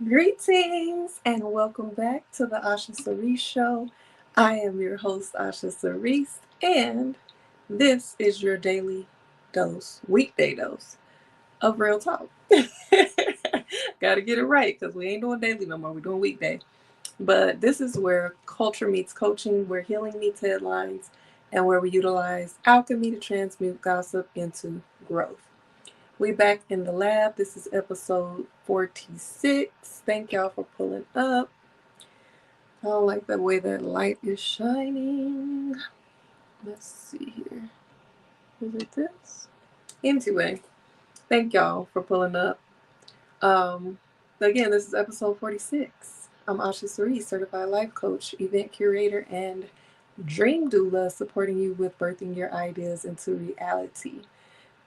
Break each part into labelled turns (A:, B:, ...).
A: Greetings and welcome back to the Osha Cerese Show. I am your host, Osha Cerese, and this is your daily dose, weekday dose of real talk. Gotta get it right because we ain't doing daily no more, we're doing weekday. But this is where culture meets coaching, where healing meets headlines, and where we utilize alchemy to transmute gossip into growth. We back in the lab. This is episode 46. Thank y'all for pulling up. I don't like the way that light is shining. Let's see here. Is it this? Anyway, thank y'all for pulling up. Um, Again, this is episode 46. I'm Osha Cerese, certified life coach, event curator, and dream doula, supporting you with birthing your ideas into reality.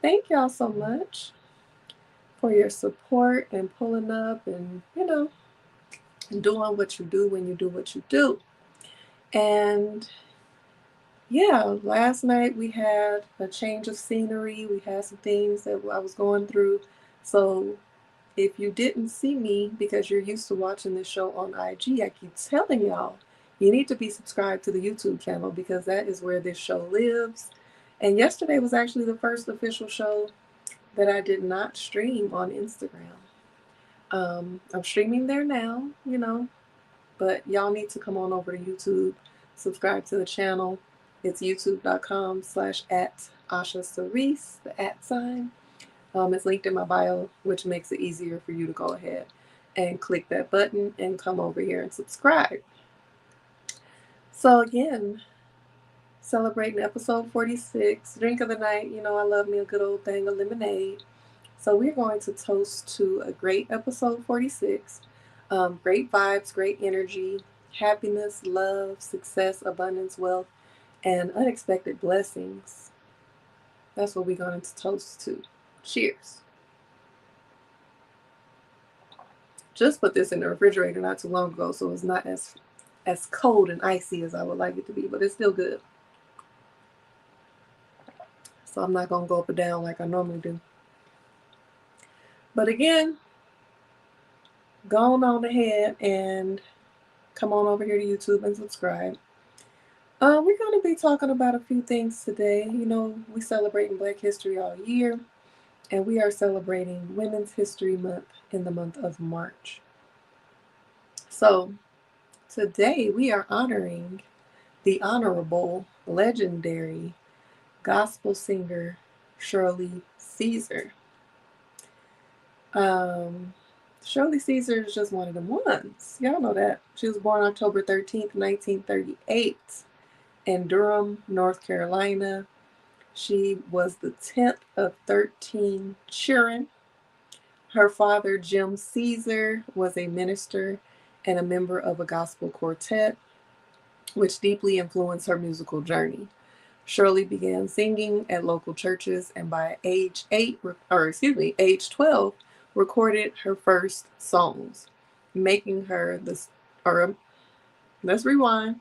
A: Thank y'all so much for your support and pulling up and, doing what you do when you do what you do. And yeah, last night we had a change of scenery. We had some things that I was going through. So if you didn't see me because you're used to watching this show on IG, I keep telling y'all, you need to be subscribed to the YouTube channel because that is where this show lives. And yesterday was actually the first official show that I did not stream on Instagram. I'm streaming there now, but y'all need to come on over to YouTube, subscribe to the channel. It's youtube.com/at Osha Cerese, the at sign. It's linked in my bio, which makes it easier for you to go ahead and click that button and come over here and subscribe. So again, celebrating episode 46, drink of the night. I love me a good old thing of lemonade. So we're going to toast to a great episode 46. Great vibes, great energy, happiness, love, success, abundance, wealth, and unexpected blessings. That's what we're going to toast to. Cheers. Just put this in the refrigerator not too long ago, so it's not as cold and icy as I would like it to be, but it's still good. So I'm not going to go up and down like I normally do. But again, go on ahead and come on over here to YouTube and subscribe. We're going to be talking about a few things today. We celebrating Black History all year, and we are celebrating Women's History Month in the month of March. So today we are honoring the Honorable, legendary gospel singer Shirley Caesar. Shirley Caesar is just one of them ones. Y'all know that. She was born October 13th, 1938 in Durham, North Carolina. She was the 10th of 13 children. Her father, Jim Caesar, was a minister and a member of a gospel quartet, which deeply influenced her musical journey. Shirley began singing at local churches and by age 12, recorded her first songs, making her let's rewind.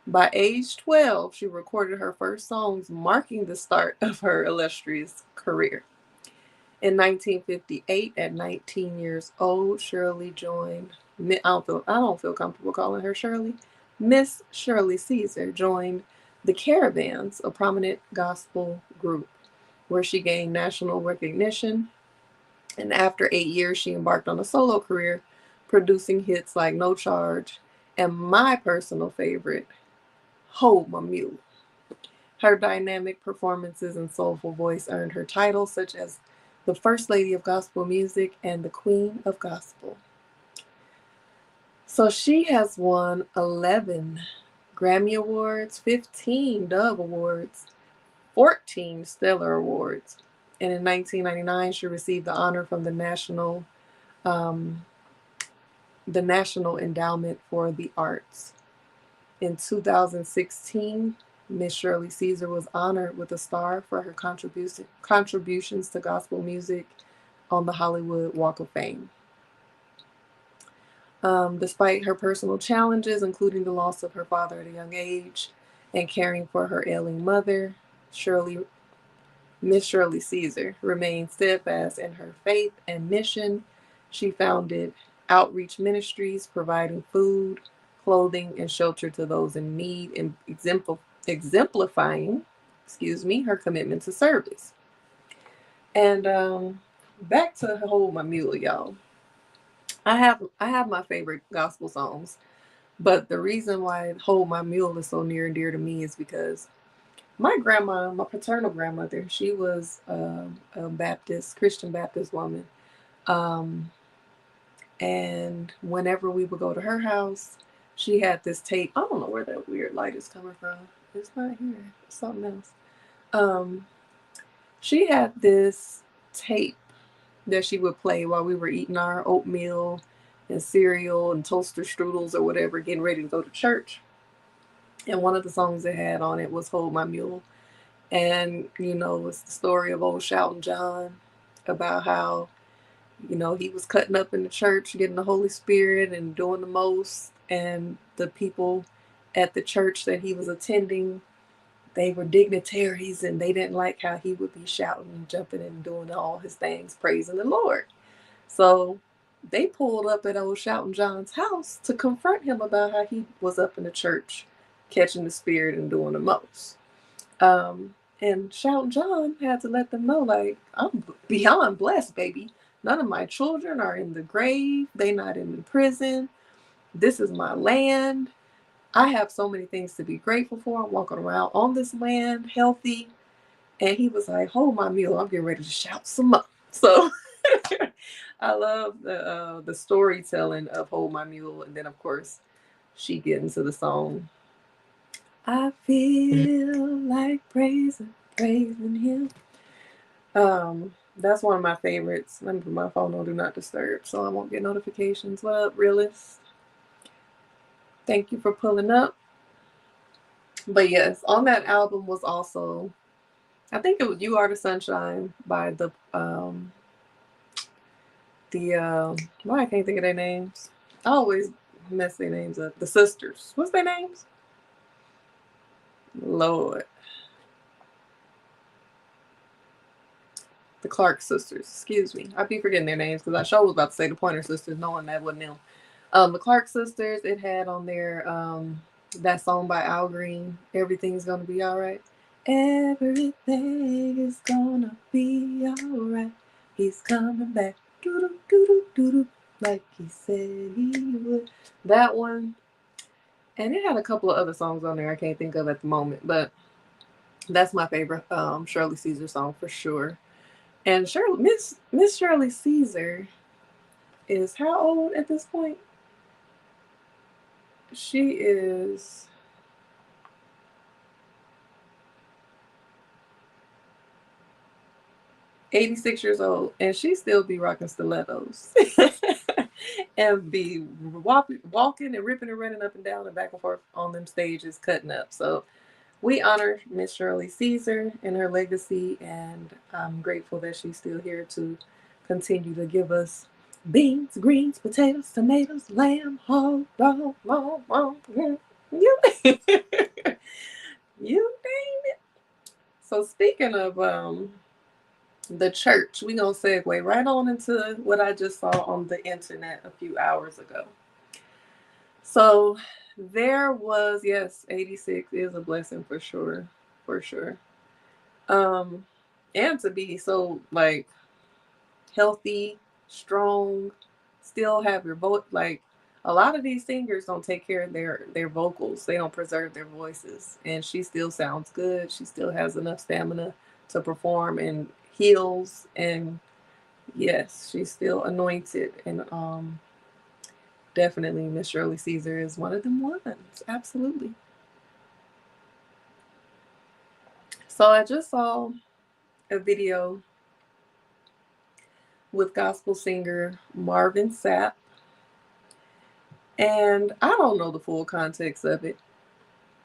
A: By age 12, she recorded her first songs, marking the start of her illustrious career. In 1958, at 19 years old, Shirley joined, I don't feel comfortable calling her Shirley, Miss Shirley Caesar joined the Caravans, a prominent gospel group, where she gained national recognition. And after 8 years, she embarked on a solo career, producing hits like No Charge and my personal favorite, Hold My Mule. Her dynamic performances and soulful voice earned her titles such as the First Lady of Gospel Music and the Queen of Gospel. So she has won 11 Grammy Awards, 15 Dove Awards, 14 Stellar Awards. And in 1999, she received the honor from the National Endowment for the Arts. In 2016, Miss Shirley Caesar was honored with a star for her contributions to gospel music on the Hollywood Walk of Fame. Despite her personal challenges, including the loss of her father at a young age and caring for her ailing mother, Miss Shirley Caesar remained steadfast in her faith and mission. She founded outreach ministries, providing food, clothing, and shelter to those in need, and exemplifying, her commitment to service. And back to Hold My Mule, y'all. I have my favorite gospel songs, but the reason why Hold My Mule is so near and dear to me is because my grandma, my paternal grandmother, she was a Baptist, Christian Baptist woman. Um, and whenever we would go to her house, she had this tape. I don't know where that weird light is coming from. It's not here. It's something else. Um, she had this tape that she would play while we were eating our oatmeal and cereal and toaster strudels or whatever, getting ready to go to church. And one of the songs it had on it was Hold My Mule. And, it's the story of old Shouting John about how, he was cutting up in the church, getting the Holy Spirit and doing the most. And the people at the church that he was attending, they were dignitaries and they didn't like how he would be shouting and jumping and doing all his things, praising the Lord. So they pulled up at old Shouting John's house to confront him about how he was up in the church catching the spirit and doing the most. And Shouting John had to let them know, like, I'm beyond blessed, baby. None of my children are in the grave. They not in the prison. This is my land. I have so many things to be grateful for. I'm walking around on this land, healthy. And he was like, hold my mule. I'm getting ready to shout some up. So I love the storytelling of Hold My Mule. And then, of course, she get into the song. I feel like praising him. That's one of my favorites. Let me put my phone on Do Not Disturb so I won't get notifications. What up, realist? Thank you for pulling up. But yes, on that album was also, I think it was You Are the Sunshine by why I can't think of their names. I always mess their names up. The sisters. What's their names? Lord. The Clark sisters. Excuse me. I be forgetting their names because I sure was about to say the Pointer sisters, knowing that wasn't them. The Clark sisters, it had on there that song by Al Green, Everything's Gonna Be Alright. Everything is gonna be alright. He's coming back. Doo-doo, doo-doo, doo-doo, like he said he would. That one. And it had a couple of other songs on there I can't think of at the moment, but that's my favorite Shirley Caesar song for sure. And Miss Shirley Caesar is how old at this point? She is 86 years old, and she still be rocking stilettos and be walking and ripping and running up and down and back and forth on them stages, cutting up. So we honor Miss Shirley Caesar and her legacy, and I'm grateful that she's still here to continue to give us beans, greens, potatoes, tomatoes, lamb, hog, dog, you you name it. So speaking of the church, we gonna segue right on into what I just saw on the internet a few hours ago. So there was, yes, 86 is a blessing for sure. And to be so like healthy, strong, still have your vote. Like a lot of these singers don't take care of their vocals. They don't preserve their voices, and she still sounds good. She still has enough stamina to perform and heals. And yes, she's still anointed. And definitely Miss Shirley Caesar is one of them ones. Absolutely. So I just saw a video with gospel singer Marvin Sapp. And I don't know the full context of it.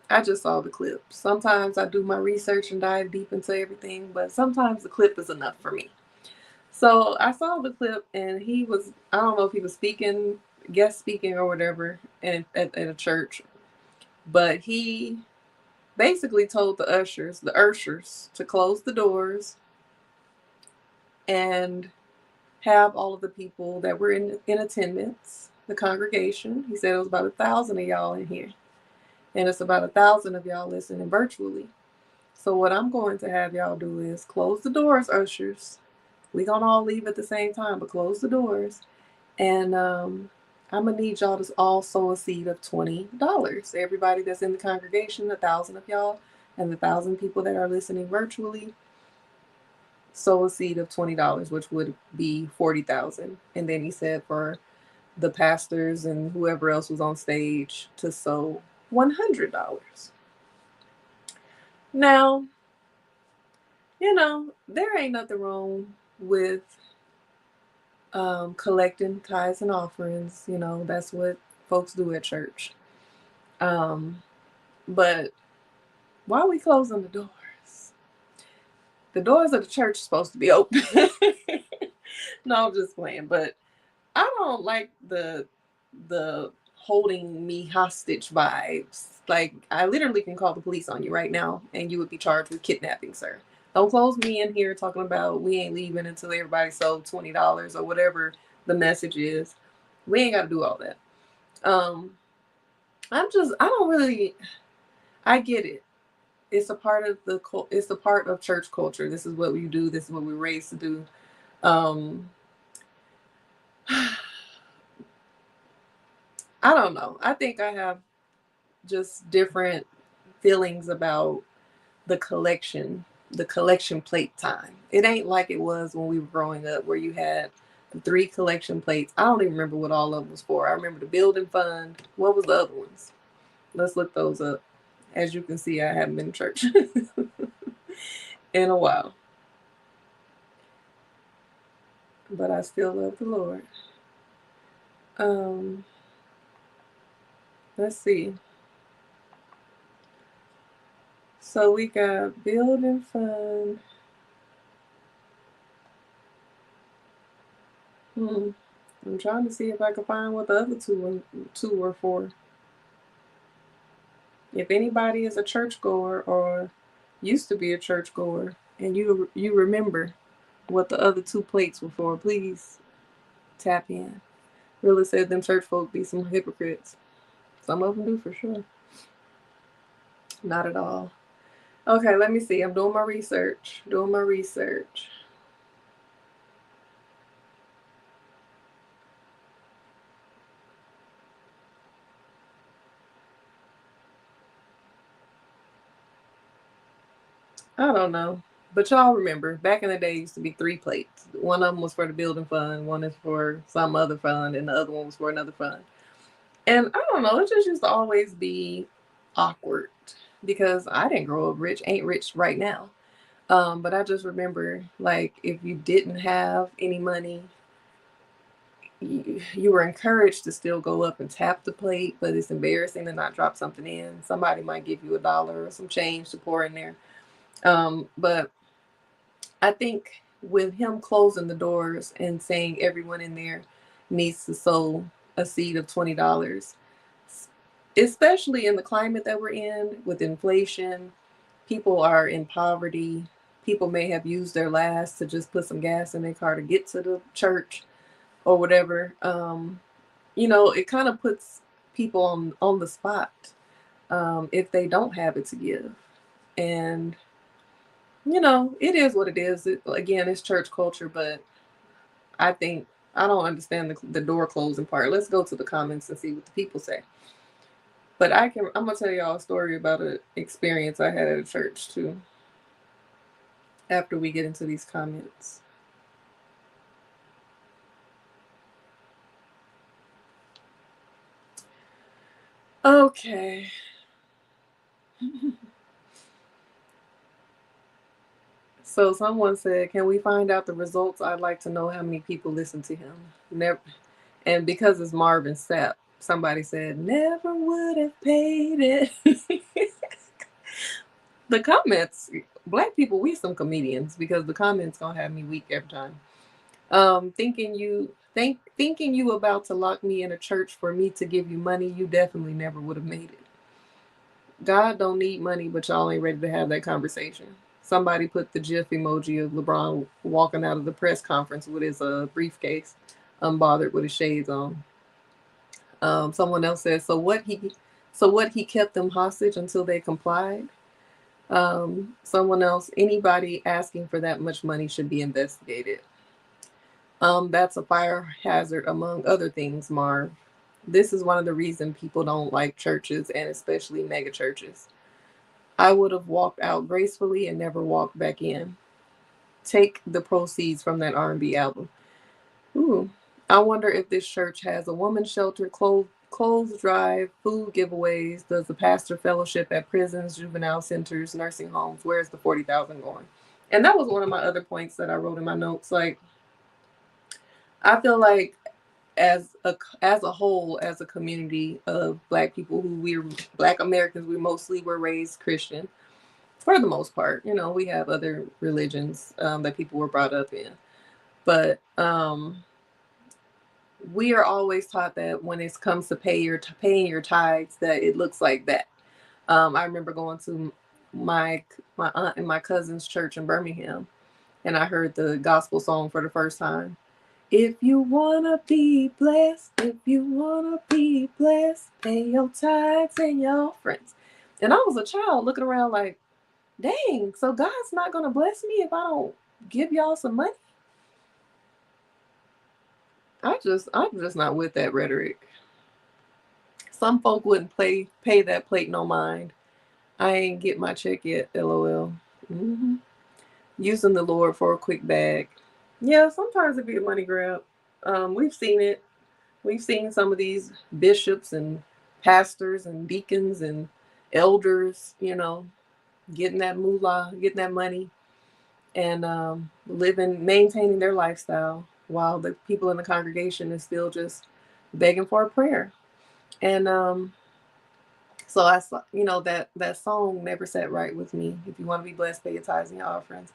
A: I just saw the clip. Sometimes I do my research and dive deep into everything, but sometimes the clip is enough for me. So I saw the clip, and he was, I don't know if he was speaking, guest speaking or whatever at a church, but he basically told the ushers to close the doors and have all of the people that were in attendance, the congregation. He said it was about 1,000 of y'all in here, and it's about 1,000 of y'all listening virtually. So what I'm going to have y'all do is close the doors, ushers. We're going to all leave at the same time, but close the doors. And I'm going to need y'all to all sow a seed of $20. Everybody that's in the congregation, 1,000 of y'all, and the 1,000 people that are listening virtually, sow a seed of $20, which would be 40,000. And then he said for the pastors and whoever else was on stage to sow $100. Now, there ain't nothing wrong with collecting tithes and offerings. That's what folks do at church. But why are we closing the doors? The doors of the church are supposed to be open. No, I'm just playing. But I don't like the holding me hostage vibes. Like, I literally can call the police on you right now and you would be charged with kidnapping, sir. Don't close me in here talking about we ain't leaving until everybody sold $20 or whatever the message is. We ain't got to do all that. I get it. It's a part of church culture. This is what we do. This is what we're raised to do. I don't know. I think I have just different feelings about the collection plate time. It ain't like it was when we were growing up where you had the 3 collection plates. I don't even remember what all of them was for. I remember the building fund. What was the other ones? Let's look those up. As you can see, I haven't been to church in a while. But I still love the Lord. Let's see. So we got building fund. I'm trying to see if I can find what the other two were for. If anybody is a churchgoer or used to be a churchgoer and you remember what the other 2 plates were for, please tap in. Really said them church folk be some hypocrites. Some of them do for sure. Not at all. Okay, let me see. I'm doing my research. I don't know. But y'all remember, back in the day, it used to be 3 plates. One of them was for the building fund, one is for some other fund, and the other one was for another fund. And I don't know, it just used to always be awkward because I didn't grow up rich, ain't rich right now. But I just remember, like, if you didn't have any money, you were encouraged to still go up and tap the plate, but it's embarrassing to not drop something in. Somebody might give you $1 or some change to pour in there. But I think with him closing the doors and saying everyone in there needs to sow a seed of $20, especially in the climate that we're in with inflation, people are in poverty. People may have used their last to just put some gas in their car to get to the church or whatever. It kind of puts people on the spot if they don't have it to give. And it is what it is. Again, it's church culture, but I don't understand the door closing part. Let's go to the comments and see what the people say. But I'm going to tell y'all a story about an experience I had at a church too, after we get into these comments. Okay. So someone said, can we find out the results? I'd like to know how many people listen to him. Never. And because it's Marvin Sapp, somebody said, never would have paid it. The comments, Black people, we some comedians because the comments gonna have me weak every time. Thinking you about to lock me in a church for me to give you money, you definitely never would have made it. God don't need money, but y'all ain't ready to have that conversation. somebody put the GIF emoji of LeBron walking out of the press conference with his briefcase, unbothered with his shades on. Someone else says, so what he kept them hostage until they complied. Someone else, anybody asking for that much money should be investigated. That's a fire hazard, among other things, Marv. This is one of the reasons people don't like churches, and especially mega churches. I would have walked out gracefully and never walked back in. Take the proceeds from that R&B album. Ooh. I wonder if this church has a woman's shelter, clothes drive, food giveaways. Does the pastor fellowship at prisons, juvenile centers, nursing homes? Where's the 40,000 going? And that was one of my other points that I wrote in my notes. Like, I feel like as a whole, as a community of Black people, we're Black Americans, we mostly were raised Christian for the most part. You know, we have other religions that people were brought up in, but we are always taught that when it comes to paying your tithes, that it looks like that. I remember going to my aunt and my cousin's church in Birmingham, and I heard the gospel song for the first time. If you wanna be blessed, if you wanna be blessed, pay your tithes and your offerings. And I was a child looking around like, dang, so God's not gonna bless me if I don't give y'all some money? I'm just not with that rhetoric. Some folk wouldn't pay that plate no mind. I ain't get my check yet, LOL. Mm-hmm. Using the Lord for a quick bag. Yeah, sometimes it be a money grab. We've seen it. We've seen some of these bishops and pastors and deacons and elders, you know, getting that moolah, getting that money, and maintaining their lifestyle while the people in the congregation is still just begging for a prayer. And so I saw, you know, that song never sat right with me. If you want to be blessed, pay your tithes and your offerings.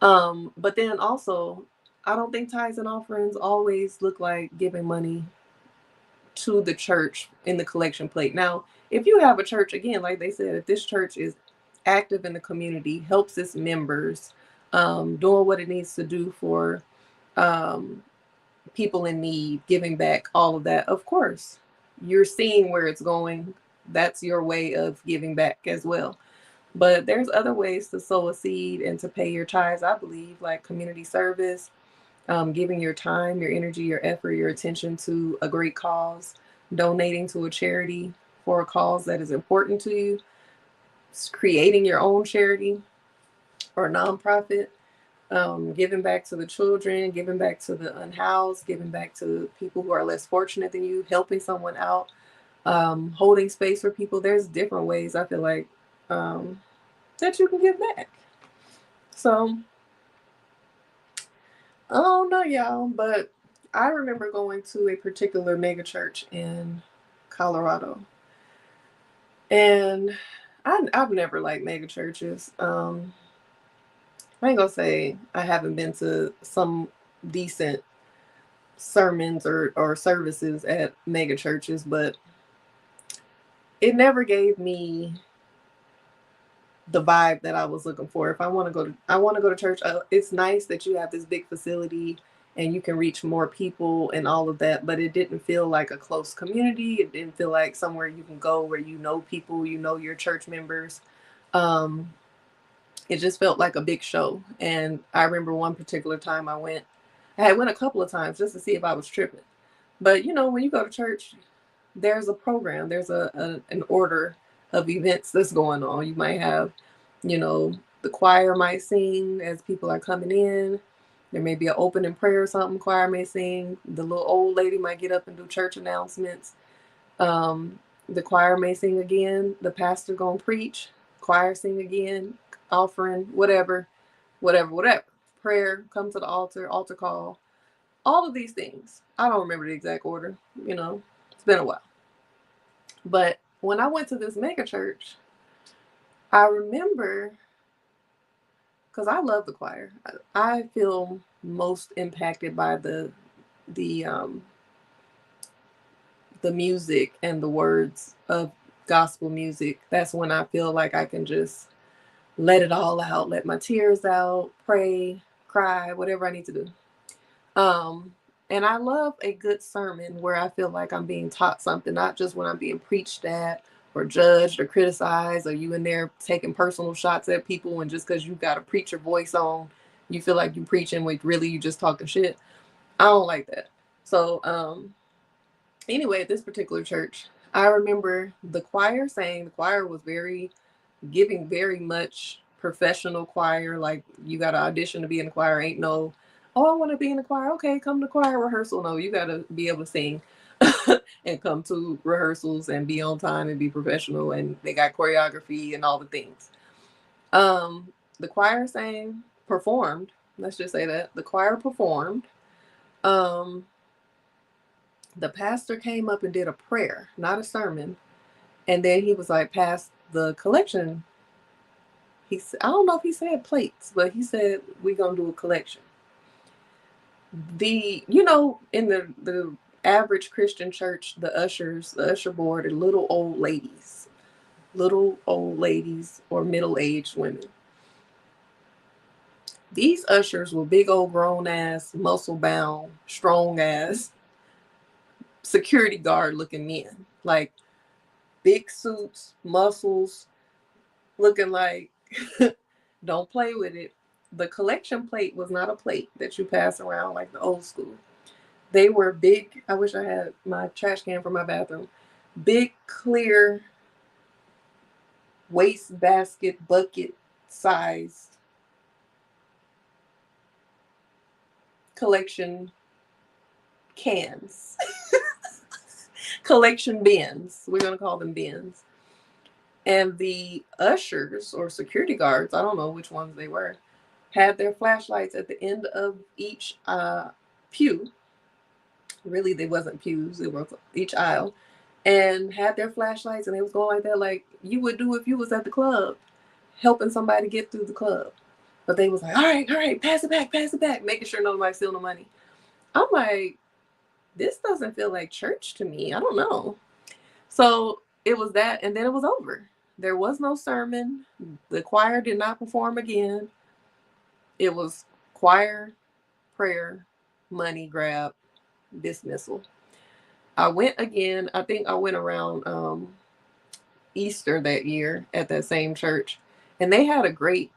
A: But then also, I don't think tithes and offerings always look like giving money to the church in the collection plate. Now, if you have a church, again, like they said, if this church is active in the community, helps its members, doing what it needs to do for people in need, giving back, all of that, of course, you're seeing where it's going. That's your way of giving back as well. But there's other ways to sow a seed and to pay your tithes, I believe, like community service, giving your time, your energy, your effort, your attention to a great cause, donating to a charity for a cause that is important to you, creating your own charity or nonprofit, giving back to the children, giving back to the unhoused, giving back to people who are less fortunate than you, helping someone out, holding space for people. There's different ways, I feel like, that you can give back. So, I don't know, y'all, but I remember going to a particular mega church in Colorado. And I've never liked mega churches. I ain't gonna say I haven't been to some decent sermons or services at mega churches, but it never gave me the vibe that I was looking for. If I want to go to church. It's nice that you have this big facility and you can reach more people and all of that, but it didn't feel like a close community. It didn't feel like somewhere you can go where you know people, you know your church members. It just felt like a big show. And I remember one particular time I went a couple of times just to see if I was tripping. But you know, when you go to church, there's a program, there's an order of events that's going on. You might have, you know, the choir might sing as people are coming in. There may be an opening prayer or something. Choir may sing. The little old lady might get up and do church announcements. The choir may sing again. The pastor gonna preach. Choir sing again. Offering, whatever. Prayer, come to the altar call. All of these things. I don't remember the exact order. You know, it's been a while. But when I went to this mega church, I remember, because I love the choir. I feel most impacted by the music and the words of gospel music. That's when I feel like I can just let it all out, let my tears out, pray, cry, whatever I need to do. And I love a good sermon where I feel like I'm being taught something, not just when I'm being preached at or judged or criticized, or you in there taking personal shots at people, and just because you got a preacher voice on, you feel like you're preaching with really you just talking shit. I don't like that. So anyway, at this particular church, I remember the choir saying, the choir was very giving, very much professional choir. Like, you got to audition to be in the choir. Ain't no, oh, I want to be in the choir. Okay, come to choir rehearsal. No, you got to be able to sing and come to rehearsals and be on time and be professional. And they got choreography and all the things. The choir sang, performed. Let's just say that the choir performed. Um, the pastor came up and did a prayer, not a sermon. And then he was like, pass the collection. I don't know if he said plates, but he said, we're going to do a collection. In the average Christian church, the usher board are little old ladies or middle-aged women. These ushers were big old grown ass, muscle bound, strong ass, security guard looking men. Like, big suits, muscles, looking like, don't play with it. The collection plate was not a plate that you pass around like the old school. They were big. I wish I had my trash can for my bathroom. Big, clear, waste basket, bucket sized collection cans. Collection bins. We're going to call them bins. And the ushers or security guards, I don't know which ones they were, had their flashlights at the end of each pew. Really, they wasn't pews, it was each aisle, and had their flashlights, and they was going like that, like you would do if you was at the club helping somebody get through the club. But they was like, all right, pass it back, making sure nobody's stealing the money. I'm like, this doesn't feel like church to me. I don't know. So it was that, and then it was over. There was no sermon. The choir did not perform again. It was choir, prayer, money grab, dismissal. I went again. I think I went around Easter that year at that same church, and they had a great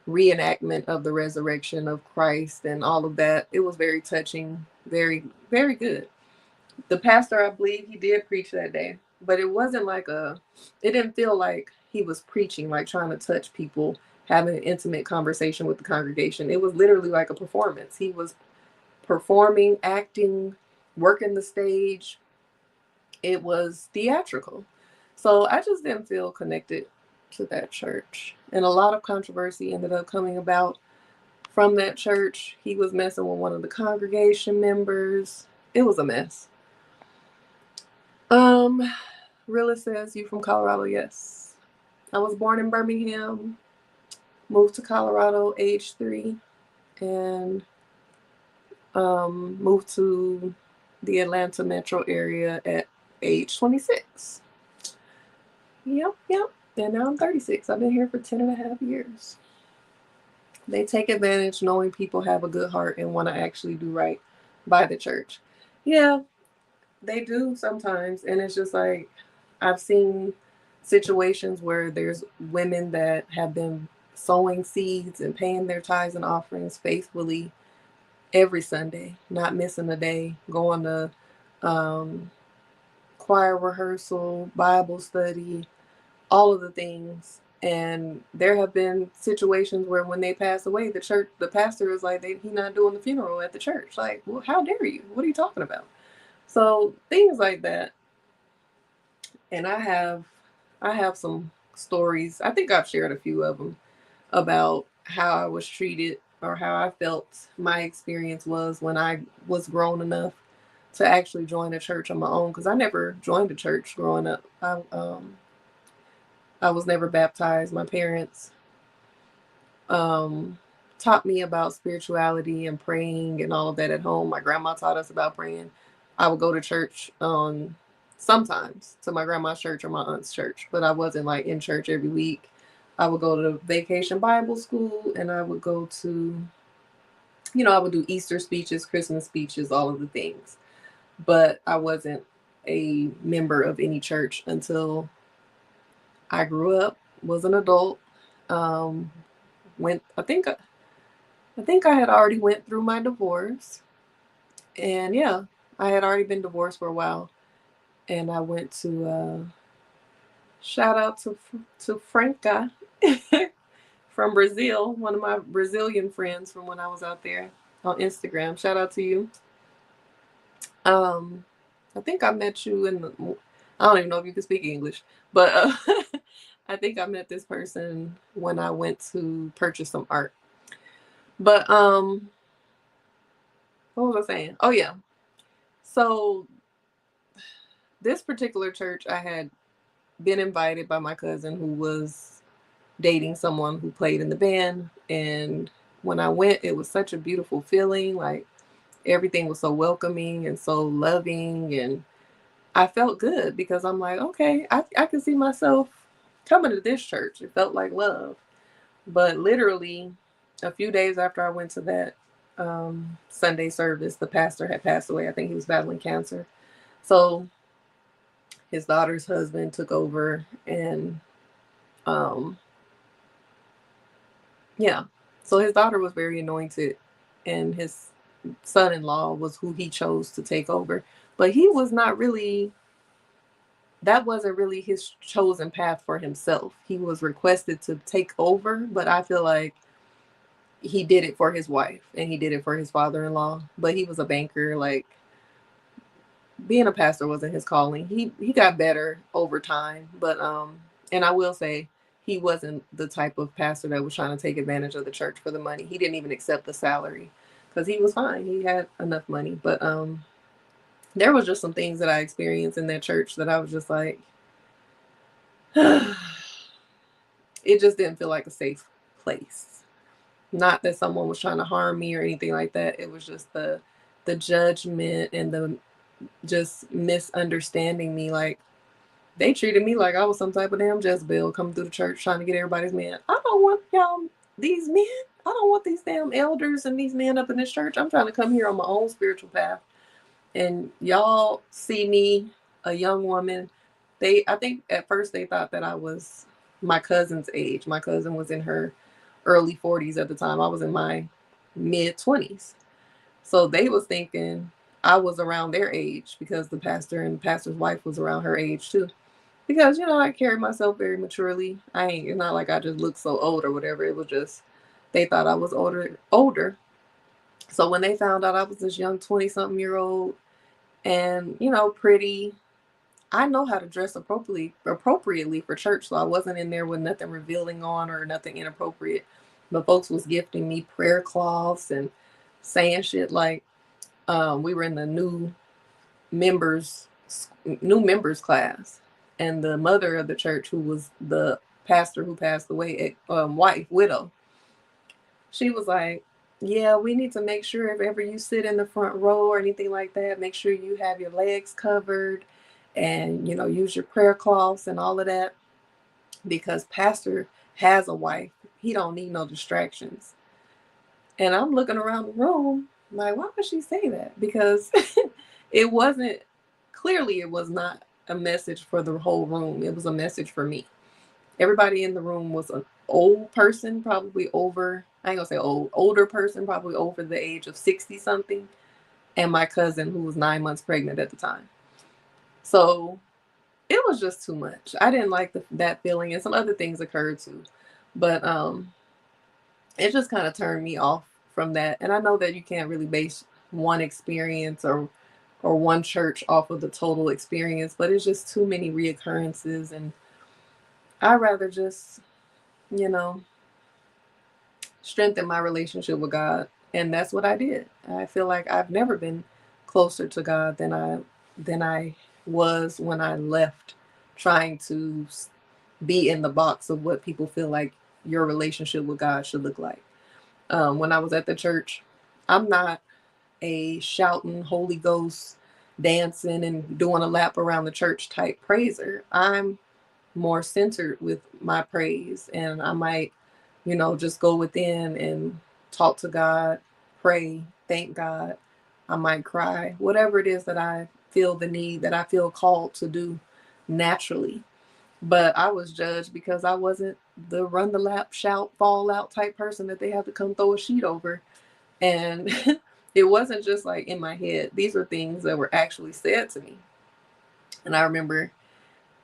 A: reenactment of the resurrection of Christ and all of that. It was very touching, very, very good. The pastor, I believe, he did preach that day, but it wasn't like it didn't feel like he was preaching, like trying to touch people, having an intimate conversation with the congregation. It was literally like a performance. He was performing, acting, working the stage. It was theatrical. So I just didn't feel connected to that church. And a lot of controversy ended up coming about from that church. He was messing with one of the congregation members. It was a mess. Rilla says, you from Colorado? Yes. I was born in Birmingham, moved to Colorado age 3, and moved to the Atlanta metro area at age 26. Yep. And now I'm 36. I've been here for 10 and a half years. They take advantage knowing people have a good heart and want to actually do right by the church. Yeah, they do sometimes. And it's just like, I've seen situations where there's women that have been sowing seeds and paying their tithes and offerings faithfully every Sunday, not missing a day, going to choir rehearsal, Bible study, all of the things. And there have been situations where when they pass away, the pastor is like, he's not doing the funeral at the church. Like, well, how dare you? What are you talking about? So things like that. And I have some stories. I think I've shared a few of them about how I was treated or how I felt my experience was when I was grown enough to actually join a church on my own, because I never joined a church growing up. I was never baptized. My parents taught me about spirituality and praying and all of that at home. My grandma taught us about praying. I would go to church sometimes to my grandma's church or my aunt's church, but I wasn't like in church every week. I would go to vacation Bible school, and I would go to, I would do Easter speeches, Christmas speeches, all of the things. But I wasn't a member of any church until I grew up, was an adult. Um, went. I think I had already went through my divorce, and yeah, I had already been divorced for a while, and I went to shout out to Franca from Brazil, one of my Brazilian friends from when I was out there on Instagram. Shout out to you. Um, I think I met you in the. I don't even know if you can speak English, but I think I met this person when I went to purchase some art. But what was I saying? Oh yeah. So this particular church, I had been invited by my cousin who was dating someone who played in the band, and when I went, it was such a beautiful feeling. Like everything was so welcoming and so loving, and I felt good because I'm like, okay, I can see myself coming to this church. It felt like love. But literally, a few days after I went to that Sunday service, the pastor had passed away. I think he was battling cancer. So his daughter's husband took over, and um, yeah. So his daughter was very anointed, and his son-in-law was who he chose to take over. But he was not really, that wasn't really his chosen path for himself. He was requested to take over, but I feel like he did it for his wife and he did it for his father-in-law. But he was a banker. Like being a pastor wasn't his calling. He got better over time, but and I will say he wasn't the type of pastor that was trying to take advantage of the church for the money. He didn't even accept the salary because he was fine. He had enough money, but there was just some things that I experienced in that church that I was just like, it just didn't feel like a safe place. Not that someone was trying to harm me or anything like that. It was just the judgment and the just misunderstanding me. Like they treated me like I was some type of damn Jezebel coming through the church trying to get everybody's man. I don't want y'all, these men. I don't want these damn elders and these men up in this church. I'm trying to come here on my own spiritual path. And y'all see me, a young woman. I think at first they thought that I was my cousin's age. My cousin was in her early 40s at the time. I was in my mid 20s. So they was thinking I was around their age because the pastor and the pastor's wife was around her age too. Because, I carry myself very maturely. It's not like I just look so old or whatever. It was just, they thought I was older. So when they found out I was this young 20-something-year-old and, pretty, I know how to dress appropriately for church. So I wasn't in there with nothing revealing on or nothing inappropriate. But folks was gifting me prayer cloths and saying shit like, we were in the members class, and the mother of the church, who was the pastor who passed away, widow, she was like, yeah, we need to make sure if ever you sit in the front row or anything like that, make sure you have your legs covered and, use your prayer cloths and all of that, because pastor has a wife. He don't need no distractions. And I'm looking around the room like, why would she say that? Because it wasn't, clearly it was not a message for the whole room. It was a message for me. Everybody in the room was an old person, probably over, I ain't gonna say old, older person, probably over the age of 60 something. And my cousin, who was 9 months pregnant at the time. So it was just too much. I didn't like that feeling, and some other things occurred too. But it just kind of turned me off from that. And I know that you can't really base one experience or one church off of the total experience, but it's just too many reoccurrences, and I'd rather just, you know, strengthen my relationship with God. And that's what I did. I feel like I've never been closer to God than I was when I left, trying to be in the box of what people feel like your relationship with God should look like. When I was at the church, I'm not a shouting Holy Ghost, dancing and doing a lap around the church type praiser. I'm more centered with my praise. And I might, just go within and talk to God, pray, thank God. I might cry, whatever it is that I feel the need, that I feel called to do naturally. But I was judged because I wasn't the run the lap, shout, fall out type person that they have to come throw a sheet over. And it wasn't just like in my head. These were things that were actually said to me. And I remember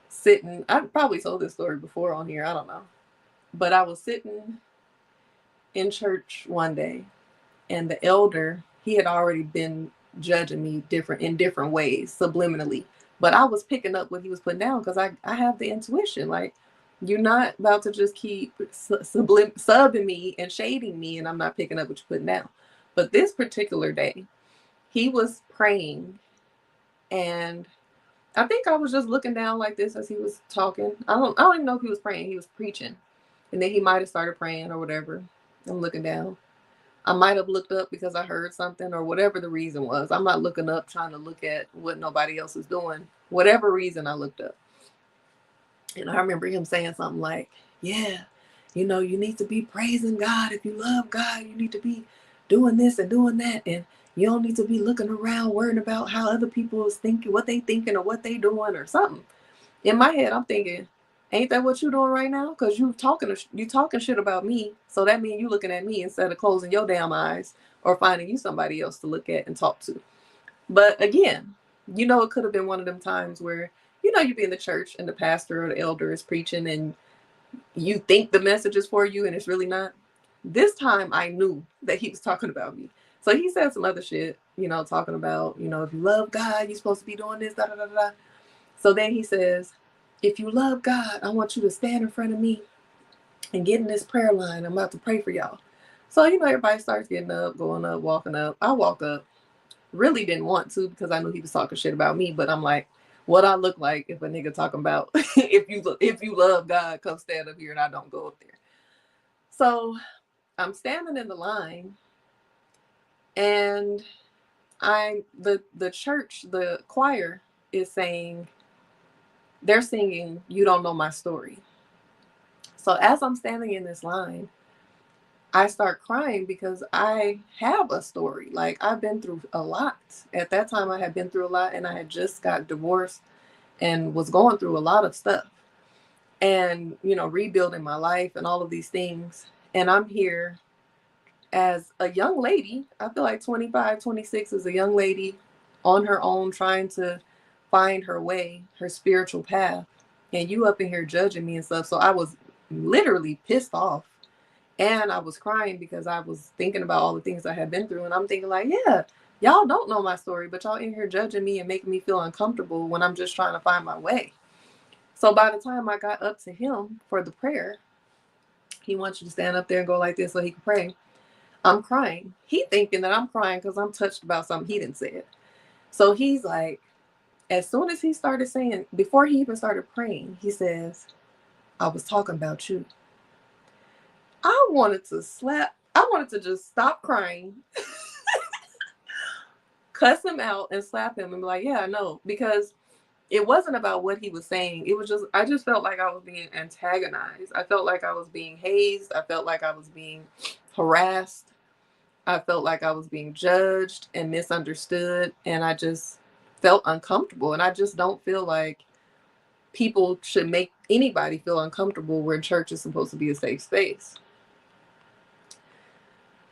A: sitting, I probably told this story before on here, I don't know. But I was sitting in church one day, and the elder, he had already been judging me in different ways, subliminally. But I was picking up what he was putting down because I have the intuition. Like, you're not about to just keep subbing me and shading me, and I'm not picking up what you're putting down. But this particular day, he was praying, and I think I was just looking down like this as he was talking. I don't even know if he was praying. He was preaching. And then he might have started praying or whatever. I'm looking down. I might have looked up because I heard something or whatever the reason was. I'm not looking up trying to look at what nobody else is doing. Whatever reason I looked up. And I remember him saying something like, yeah, you need to be praising God. If you love God, you need to be doing this and doing that. And you don't need to be looking around worrying about how other people is thinking, what they thinking or what they doing or something. In my head, I'm thinking, ain't that what you doing right now? Because you talking shit about me. So that means you looking at me instead of closing your damn eyes or finding you somebody else to look at and talk to. But again, it could have been one of them times where, you be in the church and the pastor or the elder is preaching and you think the message is for you and it's really not. This time I knew that he was talking about me. So he said some other shit, talking about, if you love God, you're supposed to be doing this, da da da da. So then he says, if you love God, I want you to stand in front of me and get in this prayer line. I'm about to pray for y'all. So, everybody starts getting up, going up, walking up. I walk up. Really didn't want to because I knew he was talking shit about me. But I'm like, what I look like if a nigga talking about if you love God, come stand up here and I don't go up there. So I'm standing in the line, and the church, the choir is saying, they're singing, "You Don't Know My Story." So as I'm standing in this line, I start crying because I have a story. Like, I've been through a lot. At that time, I had been through a lot, and I had just got divorced and was going through a lot of stuff and, rebuilding my life and all of these things. And I'm here as a young lady. I feel like 25, 26 is a young lady on her own, trying to find her way, her spiritual path. And you up in here judging me and stuff. So I was literally pissed off. And I was crying because I was thinking about all the things I had been through. And I'm thinking like, yeah, y'all don't know my story, but y'all in here judging me and making me feel uncomfortable when I'm just trying to find my way. So by the time I got up to him for the prayer, he wants you to stand up there and go like this so he can pray. I'm crying. He thinking that I'm crying because I'm touched about something he didn't say. So he's like, as soon as he started saying, before he even started praying, he says, I was talking about you. I wanted to just stop crying, cuss him out and slap him and be like, yeah, I know. Because it wasn't about what he was saying. It was I just felt like I was being antagonized. I felt like I was being hazed. I felt like I was being harassed. I felt like I was being judged and misunderstood. And I just felt uncomfortable. And I just don't feel like people should make anybody feel uncomfortable where church is supposed to be a safe space.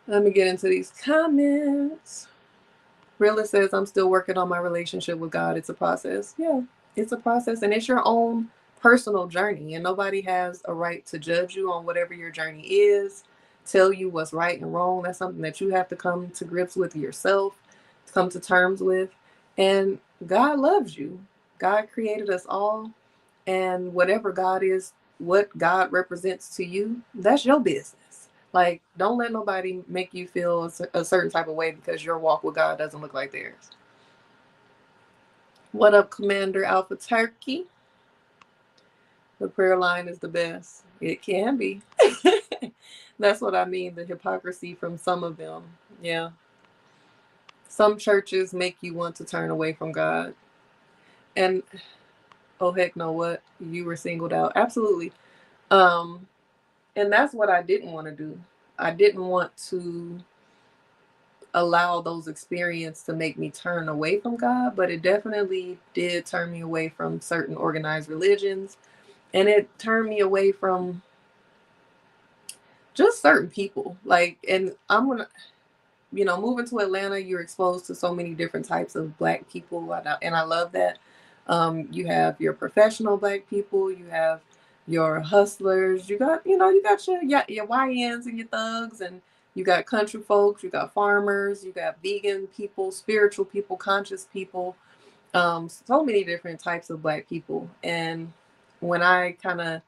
A: Let me get into these comments. Rilla says, I'm still working on my relationship with God. It's a process. Yeah, it's a process. And it's your own personal journey. And nobody has a right to judge you on whatever your journey is, tell you what's right and wrong. That's something that you have to come to grips with yourself, come to terms with. And God loves you. God created us all. And whatever God is, what God represents to you, that's your business. Like, don't let nobody make you feel a certain type of way because your walk with God doesn't look like theirs. What up, Commander Alpha Turkey? The prayer line is the best. It can be. That's what I mean, the hypocrisy from some of them. Yeah. Some churches make you want to turn away from God. And oh heck no, what, you were singled out. Absolutely. Um, and that's what I didn't want to do. I didn't want to allow those experiences to make me turn away from God, but it definitely did turn me away from certain organized religions, and it turned me away from just certain people. Like, and I'm gonna, moving to Atlanta, you're exposed to so many different types of Black people, and I love that. You have your professional Black people, you have your hustlers, you got your YNs and your thugs, and you got country folks, you got farmers, you got vegan people, spiritual people, conscious people, so many different types of Black people. And when I kind of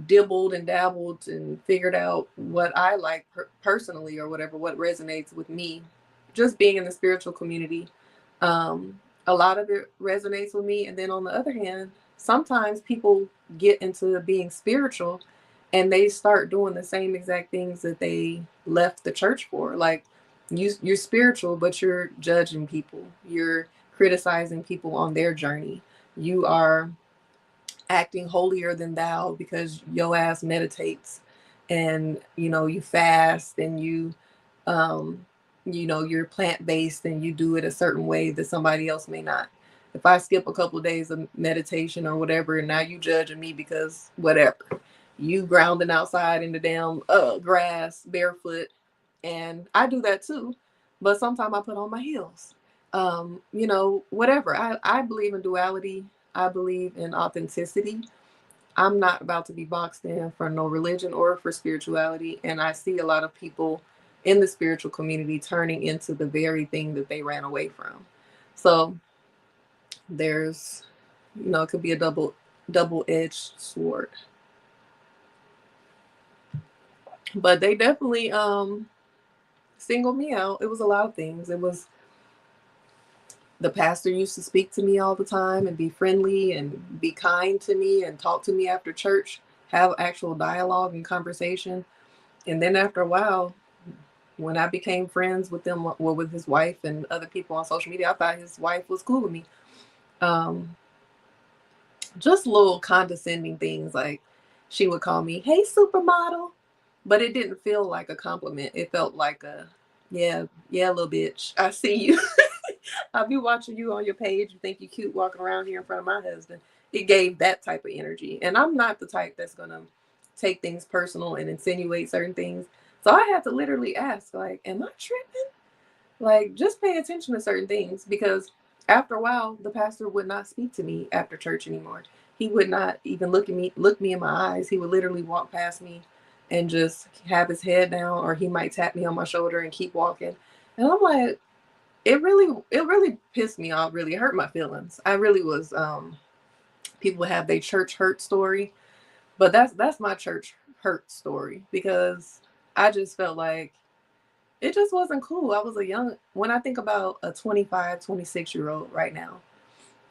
A: dibbled and dabbled and figured out what I like personally, or whatever, what resonates with me, just being in the spiritual community, a lot of it resonates with me. And then on the other hand, sometimes people get into being spiritual and they start doing the same exact things that they left the church for. Like, you're spiritual, but you're judging people, you're criticizing people on their journey, you are acting holier than thou because your ass meditates, and you fast, and um you're plant-based, and you do it a certain way that somebody else may not. If I skip a couple of days of meditation or whatever, and now you judging me because whatever, you grounding outside in the damn grass barefoot, and I do that too, but sometimes I put on my heels. Whatever. I believe in duality. I believe in authenticity. I'm not about to be boxed in for no religion or for spirituality. And I see a lot of people in the spiritual community turning into the very thing that they ran away from. So there's, it could be a double-edged sword. But they definitely singled me out. It was a lot of things. It was, the pastor used to speak to me all the time and be friendly and be kind to me and talk to me after church, have actual dialogue and conversation. And then after a while, when I became friends with them, well, with his wife and other people on social media, I thought his wife was cool with me. Just little condescending things, like she would call me, "Hey, supermodel," but it didn't feel like a compliment. It felt like a, yeah, little bitch, I see you. I'll be watching you on your page. You think you're cute walking around here in front of my husband. It gave that type of energy. And I'm not the type that's going to take things personal and insinuate certain things. So I had to literally ask, like, am I tripping? Like, just pay attention to certain things, because after a while, the pastor would not speak to me after church anymore. He would not even look me in my eyes. He would literally walk past me and just have his head down, or he might tap me on my shoulder and keep walking. And I'm like, it really pissed me off, really hurt my feelings. I really was, people have their church hurt story, but that's my church hurt story, because I just felt like it just wasn't cool. I was when I think about a 25, 26-year-old right now,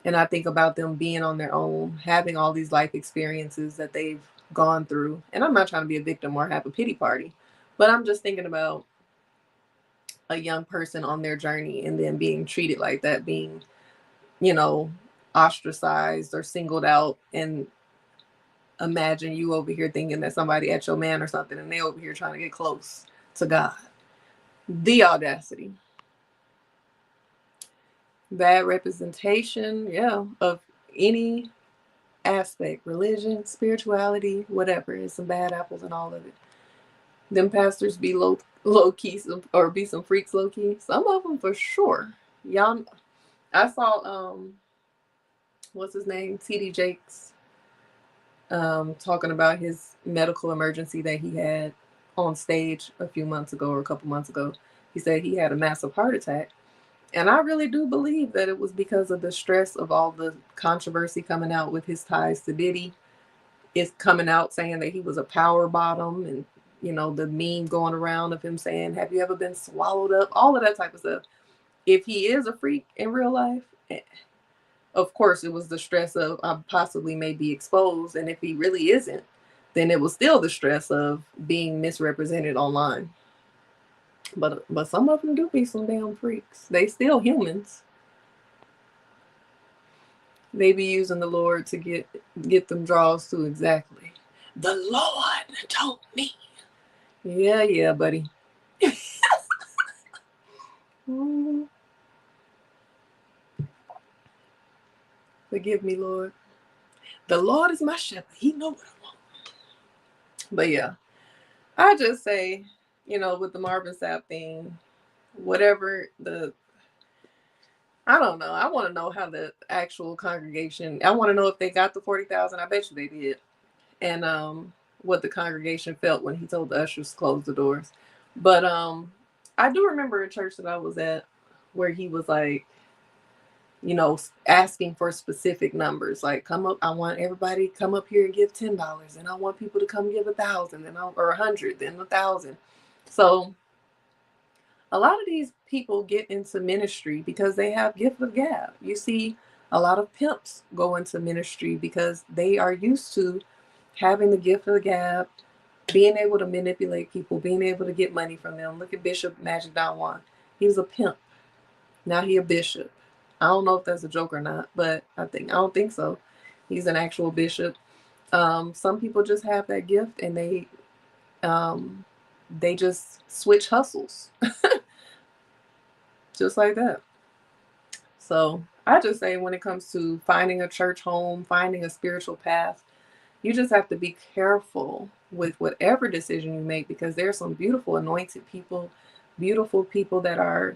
A: and I think about them being on their own, having all these life experiences that they've gone through, and I'm not trying to be a victim or have a pity party, but I'm just thinking about a young person on their journey and then being treated like that, being, you know, ostracized or singled out. And imagine you over here thinking that somebody at your man or something, and they over here trying to get close to God. The audacity. Bad representation, yeah, of any aspect, religion, spirituality, whatever. It's some bad apples in all of it. Them pastors be low key, or be some freaks low key. Some of them for sure. Y'all, I saw what's his name, TD Jakes, talking about his medical emergency that he had on stage a few months ago, or a couple months ago. He said he had a massive heart attack. And I really do believe that it was because of the stress of all the controversy coming out with his ties to Diddy. It's coming out saying that he was a power bottom, and, the meme going around of him saying, "Have you ever been swallowed up?" All of that type of stuff. If he is a freak in real life, of course, it was the stress of I possibly may be exposed. And if he really isn't, then it was still the stress of being misrepresented online. But some of them do be some damn freaks. They still humans. They be using the Lord to get them draws too. Exactly. The Lord told me. Yeah, buddy. Forgive me, Lord. The Lord is my shepherd. He know what I want. But yeah, I just say, with the Marvin Sapp thing, whatever I don't know. I want to know how the actual congregation. I want to know if they got the 40,000. I bet you they did. And what the congregation felt when he told the ushers to close the doors. But I do remember a church that I was at where he was like, asking for specific numbers. Like, come up. I want everybody to come up here and give $10, and I want people to come give 1,000, or 100, then 1,000. So a lot of these people get into ministry because they have gift of gab. You see a lot of pimps go into ministry because they are used to having the gift of the gab, being able to manipulate people, being able to get money from them. Look at Bishop Magic Don Juan. He was a pimp. Now he a bishop. I don't know if that's a joke or not, but I don't think so. He's an actual bishop. Some people just have that gift, and they just switch hustles just like that. So I just say, when it comes to finding a church home, finding a spiritual path, you just have to be careful with whatever decision you make, because there's some beautiful anointed people, beautiful people that are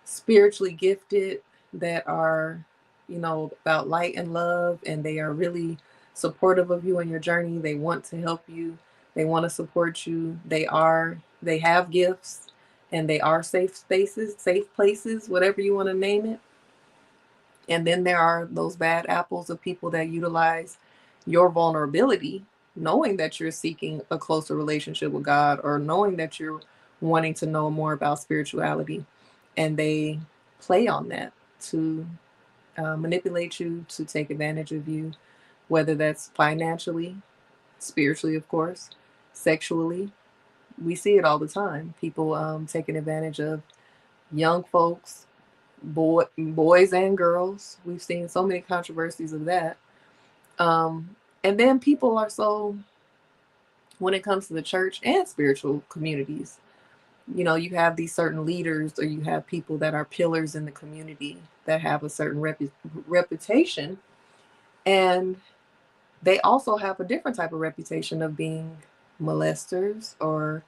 A: spiritually gifted, that are, about light and love, and they are really supportive of you in your journey. They want to help you. They want to support you. They have gifts, and they are safe spaces, safe places, whatever you want to name it. And then there are those bad apples of people that utilize your vulnerability, knowing that you're seeking a closer relationship with God, or knowing that you're wanting to know more about spirituality. And they play on that to manipulate you, to take advantage of you, whether that's financially, spiritually, of course, sexually. We see it all the time. People taking advantage of young folks, boys and girls. We've seen so many controversies of that. And then people are so, when it comes to the church and spiritual communities, you have these certain leaders, or you have people that are pillars in the community that have a certain reputation. And they also have a different type of reputation of being molesters, or,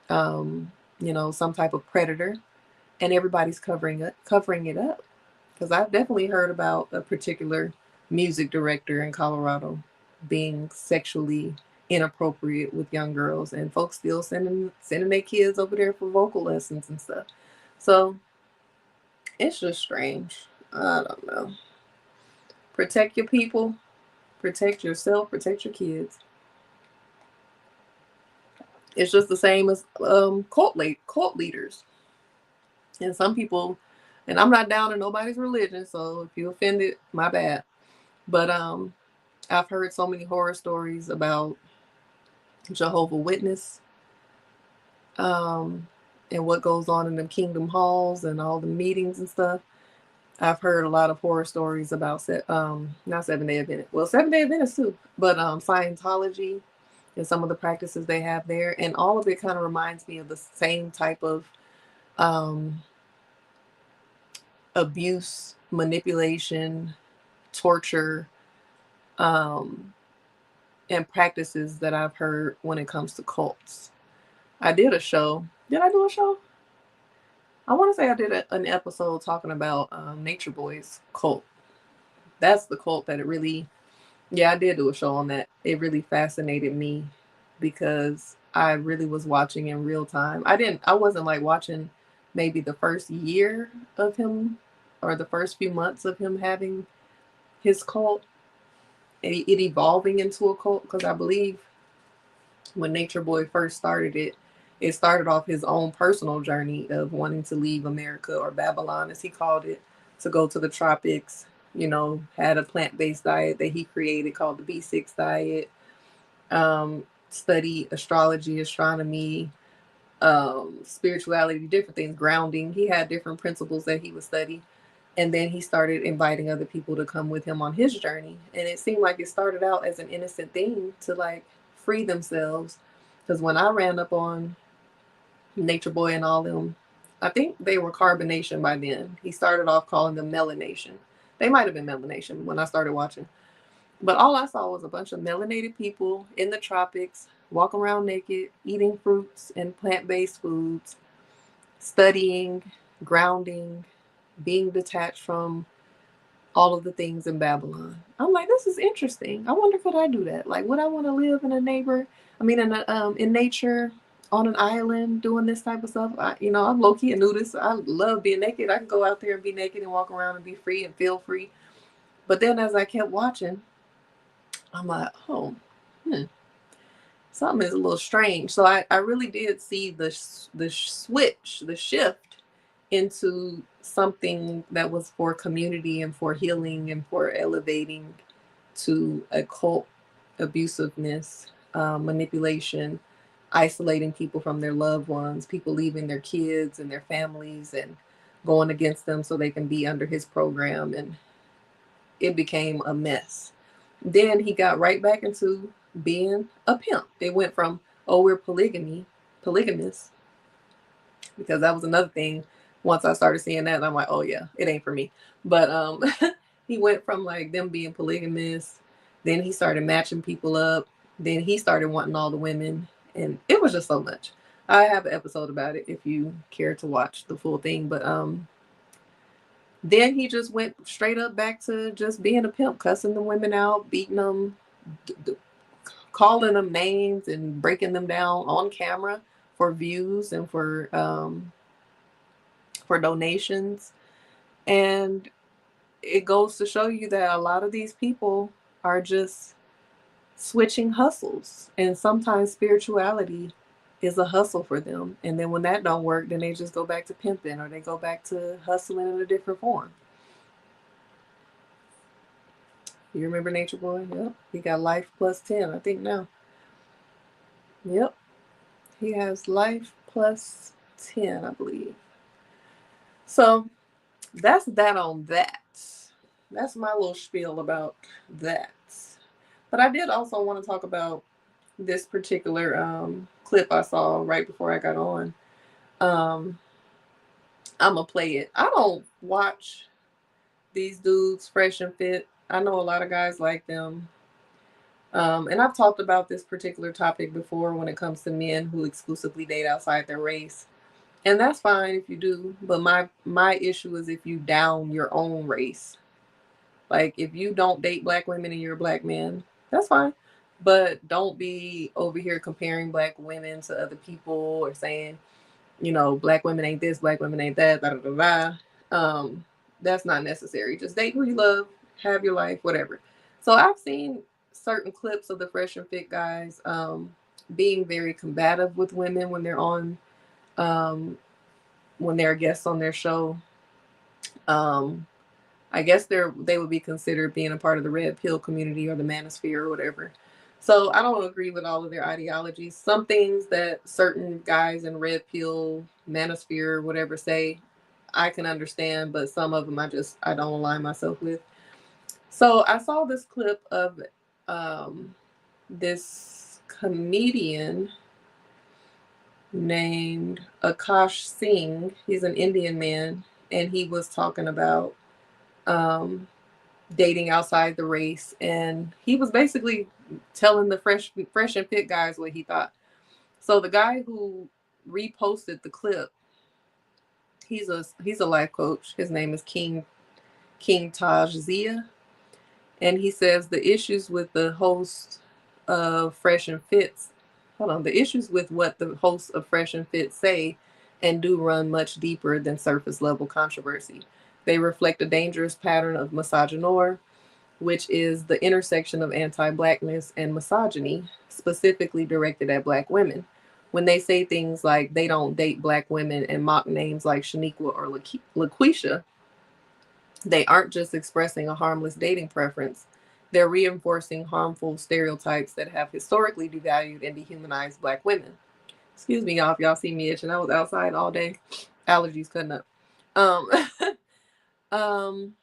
A: some type of predator. And everybody's covering it up. Because I've definitely heard about a particular music director in Colorado being sexually inappropriate with young girls, and folks still sending their kids over there for vocal lessons and stuff. So it's just strange. I don't know. Protect your people, protect yourself, protect your kids. It's just the same as cult leaders. And some people, and I'm not down to nobody's religion, so if you offended, my bad. But I've heard so many horror stories about Jehovah Witness, and what goes on in the kingdom halls and all the meetings and stuff. I've heard a lot of horror stories about not Seven-Day Adventist, well, Seven-Day Adventist too, but Scientology and some of the practices they have there, and all of it kind of reminds me of the same type of abuse, manipulation, torture, and practices that I've heard when it comes to cults. I did a show. Did I do a show? I want to say I did an episode talking about Nature Boy's cult. That's the cult that I did do a show on that. It really fascinated me because I really was watching in real time. I wasn't like watching maybe the first year of him, or the first few months of him having his cult, it evolving into a cult, because I believe when Nature Boy first started it started off his own personal journey of wanting to leave America, or Babylon as he called it, to go to the tropics. Had a plant-based diet that he created called the B6 diet. Study astrology, astronomy, spirituality, different things, grounding. He had different principles that he would study. And then he started inviting other people to come with him on his journey. And it seemed like it started out as an innocent thing to like free themselves. Because when I ran up on Nature Boy and all them, I think they were Carbonation by then. He started off calling them Melanation. They might have been Melanation when I started watching. But all I saw was a bunch of melanated people in the tropics, walking around naked, eating fruits and plant-based foods, studying, grounding, being detached from all of the things in Babylon. I'm like, this is interesting. I wonder could I do that? Like, would I want to live in nature on an island doing this type of stuff? I'm low key a nudist. I love being naked. I can go out there and be naked and walk around and be free and feel free. But then as I kept watching, I'm like, oh, something is a little strange. So I really did see the shift into something that was for community and for healing and for elevating to occult abusiveness, manipulation, isolating people from their loved ones, people leaving their kids and their families and going against them so they can be under his program. And it became a mess. Then he got right back into being a pimp. It went from, oh, we're polygamous, because that was another thing. Once I started seeing that, I'm like, oh yeah, it ain't for me. But he went from like them being polygamous, then he started matching people up, then he started wanting all the women, and it was just so much. I have an episode about it if you care to watch the full thing. But then he just went straight up back to just being a pimp, cussing the women out, beating them, calling them names and breaking them down on camera for views and for donations. And it goes to show you that a lot of these people are just switching hustles, and sometimes spirituality is a hustle for them. And then when that don't work, then they just go back to pimping, or they go back to hustling in a different form. You remember Nature Boy? Yep. He got life plus 10, I think now. Yep. He has life plus 10, I believe. So that's that on that. That's my little spiel about that. But I did also want to talk about this particular clip I saw right before I got on. I'm going to play it. I don't watch these dudes Fresh and Fit. I know a lot of guys like them. And I've talked about this particular topic before when it comes to men who exclusively date outside their race. And that's fine if you do. But my issue is if you down your own race. Like, if you don't date black women and you're a black man, that's fine. But don't be over here comparing black women to other people or saying, black women ain't this, black women ain't that, da da da da. That's not necessary. Just date who you love, have your life, whatever. So I've seen certain clips of the Fresh and Fit guys being very combative with women when they're on, when they're guests on their show. I guess they would be considered being a part of the red pill community or the manosphere or whatever. So I don't agree with all of their ideologies. Some things that certain guys in red pill, manosphere, whatever say, I can understand, but some of them I don't align myself with. So I saw this clip of this comedian named Akash Singh. He's an Indian man, and he was talking about dating outside the race, and he was basically telling the fresh and fit guys what he thought. So the guy who reposted the clip, he's a life coach. His name is King Taj Zia, and he says the issues with the host of Fresh and Fit's the issues with what the hosts of Fresh and Fit say and do run much deeper than surface level controversy. They reflect a dangerous pattern of misogynoir, which is the intersection of anti-blackness and misogyny, specifically directed at black women. When they say things like they don't date black women and mock names like Shaniqua or LaQuisha, they aren't just expressing a harmless dating preference. They're reinforcing harmful stereotypes that have historically devalued and dehumanized black women. Excuse me, y'all, if y'all see me itching. I was outside all day. Allergies cutting up. Um,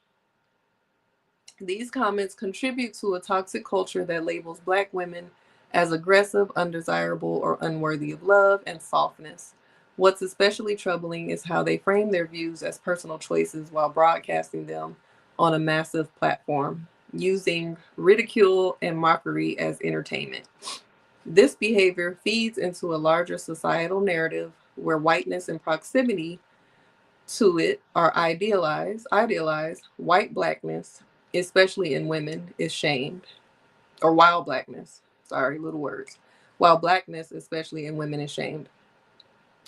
A: these comments contribute to a toxic culture that labels Black women as aggressive, undesirable, or unworthy of love and softness. What's especially troubling is how they frame their views as personal choices while broadcasting them on a massive platform, using ridicule and mockery as entertainment. This behavior feeds into a larger societal narrative where whiteness and proximity to it are idealized, white blackness, especially in women, is shamed. Or wild blackness. Sorry, little words. While blackness, especially in women, is shamed.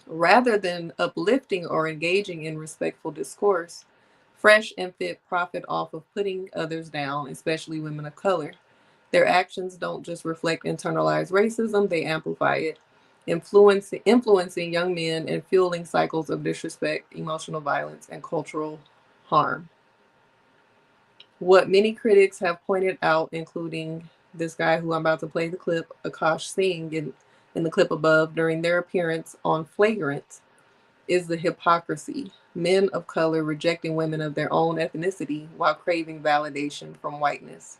A: Rather than uplifting or engaging in respectful discourse, Fresh and Fit profit off of putting others down, especially women of color. Their actions don't just reflect internalized racism, they amplify it, influencing young men and fueling cycles of disrespect, emotional violence, and cultural harm. What many critics have pointed out, including this guy who I'm about to play the clip, Akash Singh, in the clip above, during their appearance on Flagrant, is the hypocrisy. Men of color rejecting women of their own ethnicity while craving validation from whiteness.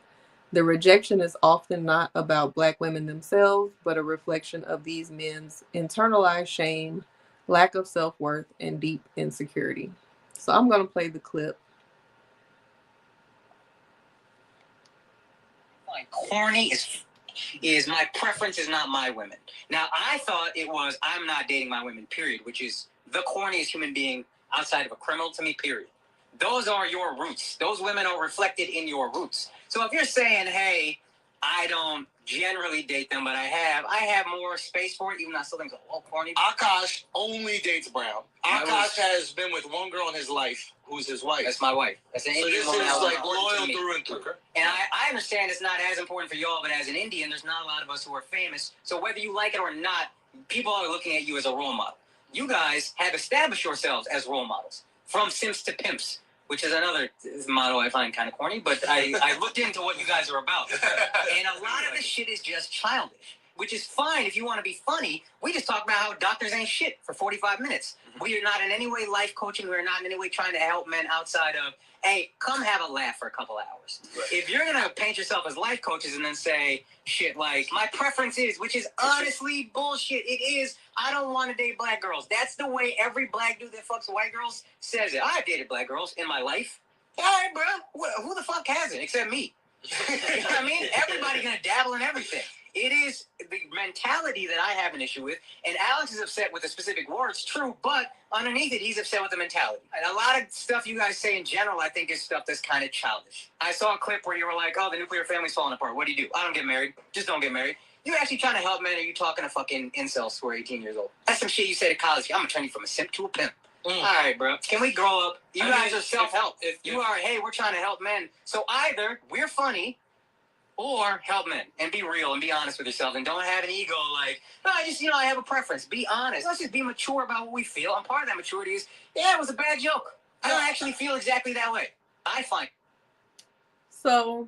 A: The rejection is often not about Black women themselves, but a reflection of these men's internalized shame, lack of self worth, and deep insecurity. So I'm going to play the clip.
B: Corny is my preference is not my women. Now, I thought it was I'm not dating my women, period, which is the corniest human being outside of a criminal to me, period. Those are your roots. Those women are reflected in your roots. So if you're saying, hey, I don't generally date them, but I have more space for it, even though I still think it's a little corny.
C: Akash only dates brown. Akash has been with one girl in his life who's his wife.
B: That's my wife. That's an Indian woman.
C: So this is like loyal through and through. Okay.
B: And I understand it's not as important for y'all, but as an Indian, there's not a lot of us who are famous. So whether you like it or not, people are looking at you as a role model. You guys have established yourselves as role models. From simps to pimps, which is another motto I find kind of corny, but I looked into what you guys are about. And a lot of the shit is just childish, which is fine if you want to be funny. We just talk about how doctors ain't shit for 45 minutes. We are not in any way life coaching. We are not in any way trying to help men outside of, hey, come have a laugh for a couple hours. Right. If you're going to paint yourself as life coaches and then say shit like, my preference is, which is honestly bullshit. It is, I don't want to date Black girls. That's the way every Black dude that fucks white girls says it. I've dated Black girls in my life. All right, bro. Who the fuck hasn't except me? You know what I mean? Everybody going to dabble in everything. It is the mentality that I have an issue with, and Alex is upset with the specific words, true, but underneath it, he's upset with the mentality. And a lot of stuff you guys say in general, I think, is stuff that's kind of childish. I saw a clip where you were like, oh, the nuclear family's falling apart. What do you do? I don't get married. Just don't get married. You actually trying to help men, or you talking to fucking incels who are 18 years old? That's some shit you said at college. I'm going to turn you from a simp to a pimp. All right, bro. Can we grow up? You guys are self-help. Hey, we're trying to help men. So either we're funny, or help men and be real and be honest with yourself and don't have an ego like, no, I have a preference. Be honest. Let's just be mature about what we feel. And part of that maturity is, yeah, it was a bad joke. I don't actually feel exactly that way. I find.
A: So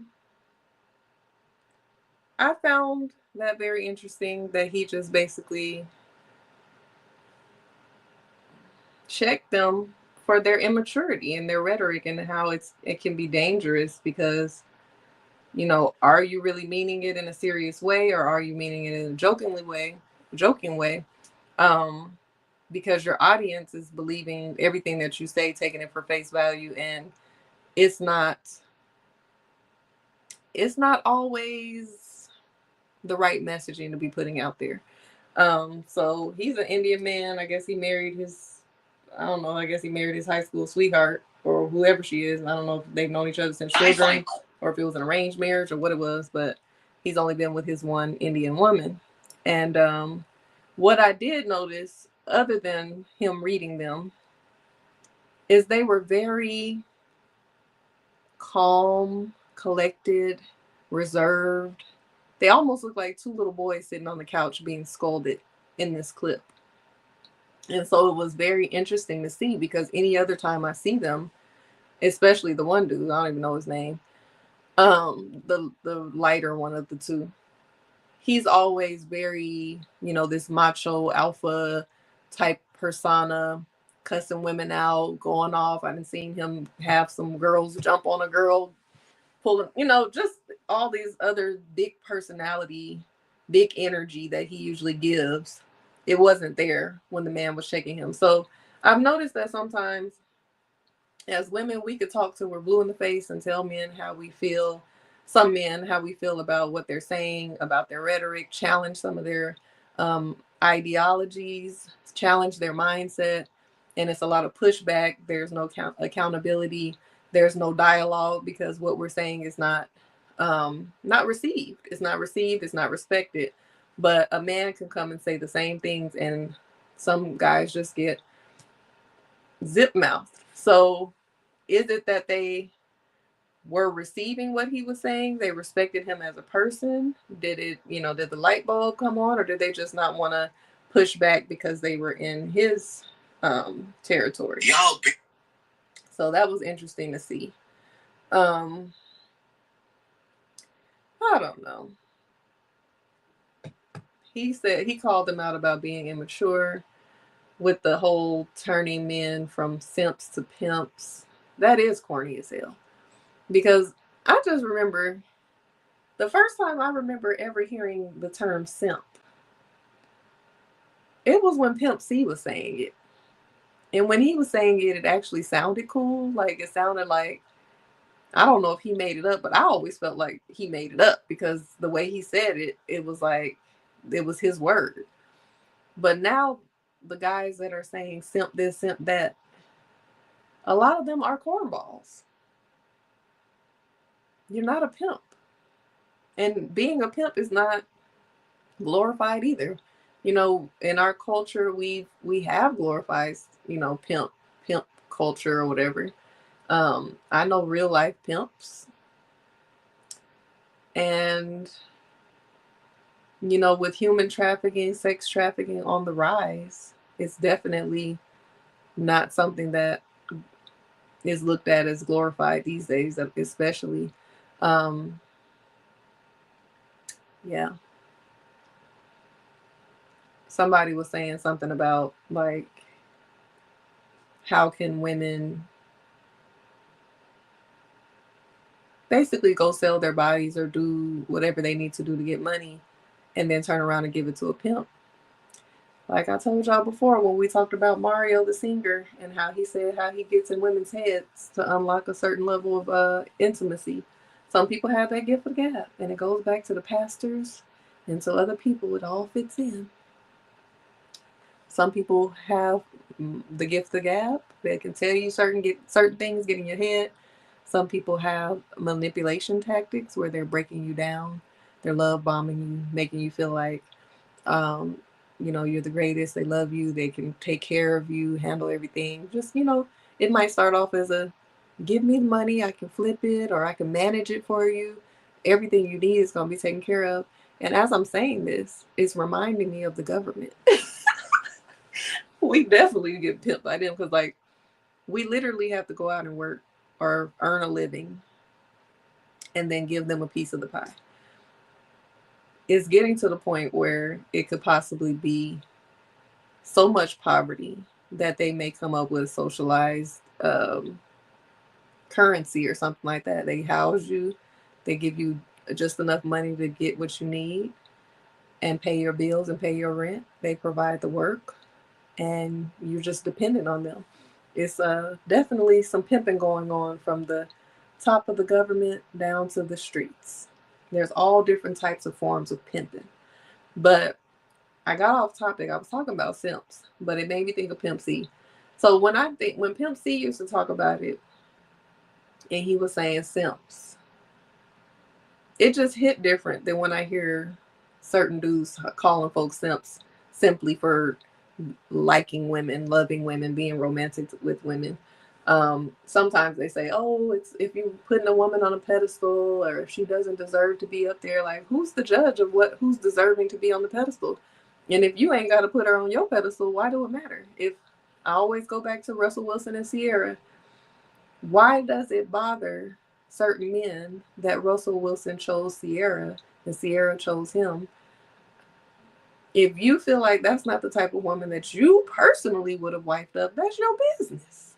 A: I found that very interesting that he just basically checked them for their immaturity and their rhetoric and how it can be dangerous because, are you really meaning it in a serious way or are you meaning it in a joking way? Because your audience is believing everything that you say, taking it for face value, and it's not always the right messaging to be putting out there. So he's an Indian man. I guess he married his high school sweetheart or whoever she is. I don't know if they've known each other since children or if it was an arranged marriage or what it was, but he's only been with his one Indian woman. And what I did notice, other than him reading them, is they were very calm, collected, reserved. They almost look like two little boys sitting on the couch being scolded in this clip. And so it was very interesting to see because any other time I see them, especially the one dude, I don't even know his name, the lighter one of the two, he's always very, this macho alpha type persona. cussing women out, going off. I've seen him have some girls jump on a girl, pulling, just all these other big personality, big energy that he usually gives. It wasn't there when the man was shaking him. So I've noticed that sometimes as women, we could talk till we're blue in the face and tell men how we feel. Some men, how we feel about what they're saying, about their rhetoric, challenge some of their ideologies, challenge their mindset. And it's a lot of pushback. There's no accountability. There's no dialogue because what we're saying is not received. It's not received. It's not respected. But a man can come and say the same things, and some guys just get zip mouthed. So is it that they were receiving what he was saying? They respected him as a person? Did did the light bulb come on, or did they just not want to push back because they were in his territory? So that was interesting to see. I don't know. He said he called them out about being immature with the whole turning men from simps to pimps. That is corny as hell. Because I just remember the first time I remember ever hearing the term simp, it was when Pimp C was saying it. And when he was saying it, it actually sounded cool. Like, it sounded like, I don't know if he made it up, but I always felt like he made it up because the way he said it, it was like, it was his word. But now the guys that are saying simp this, simp that, a lot of them are cornballs. You're not a pimp. And being a pimp is not glorified either. In our culture, we have glorified, pimp culture or whatever. I know real life pimps, and with human trafficking, sex trafficking on the rise, it's definitely not something that is looked at as glorified these days, especially. Yeah. Somebody was saying something about, like, how can women basically go sell their bodies or do whatever they need to do to get money and then turn around and give it to a pimp. Like I told y'all before when we talked about Mario the singer and how he said how he gets in women's heads to unlock a certain level of intimacy. Some people have that gift of gab, and it goes back to the pastors, and to other people it all fits in. Some people have the gift of gab. They can tell you certain things, get in your head. Some people have manipulation tactics where they're breaking you down. They're love bombing you, making you feel like, you're the greatest. They love you. They can take care of you, handle everything. Just, it might start off as a give me the money. I can flip it or I can manage it for you. Everything you need is going to be taken care of. And as I'm saying this, it's reminding me of the government. We definitely get pimped by them because, like, we literally have to go out and work or earn a living and then give them a piece of the pie. It's getting to the point where it could possibly be so much poverty that they may come up with socialized currency or something like that. They house you, they give you just enough money to get what you need and pay your bills and pay your rent. They provide the work and you're just dependent on them. It's definitely some pimping going on from the top of the government down to the streets. There's all different types of forms of pimping. But I got off topic. I was talking about simps, but it made me think of Pimp C. So when Pimp C used to talk about it, and he was saying simps, it just hit different than when I hear certain dudes calling folks simps simply for liking women, loving women, being romantic with women. Sometimes they say, oh, it's if you're putting a woman on a pedestal or if she doesn't deserve to be up there. Like, who's the judge of who's deserving to be on the pedestal? And if you ain't got to put her on your pedestal, why do it matter? If I always go back to Russell Wilson and Sierra, why does it bother certain men that Russell Wilson chose Sierra and Sierra chose him? If you feel like that's not the type of woman that you personally would have wiped up, that's your business.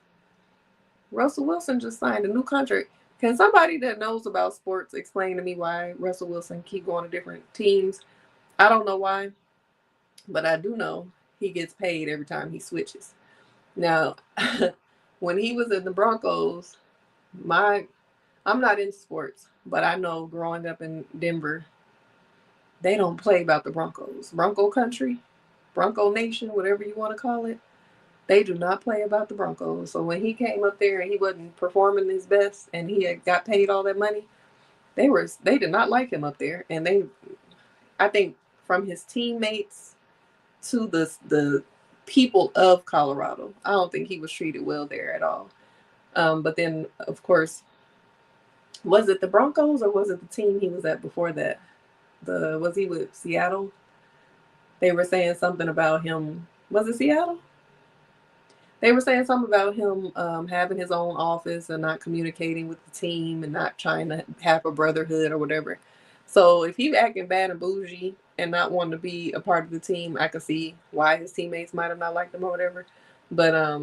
A: Russell Wilson just signed a new contract. Can somebody that knows about sports explain to me why Russell Wilson keep going to different teams? I don't know why, but I do know he gets paid every time he switches. Now, when he was in the Broncos, I'm not in sports, but I know growing up in Denver, they don't play about the Broncos. Bronco country, Bronco nation, whatever you want to call it. They do not play about the Broncos. So when he came up there and he wasn't performing his best and he had got paid all that money, they did not like him up there. And I think from his teammates to the people of Colorado, I don't think he was treated well there at all. But then of course, was it the Broncos or was it the team he was at before that? Was he with Seattle? They were saying something about him. Was it Seattle? They were saying something about him having his own office and not communicating with the team and not trying to have a brotherhood or whatever. So if he's acting bad and bougie and not wanting to be a part of the team, I could see why his teammates might have not liked him or whatever. But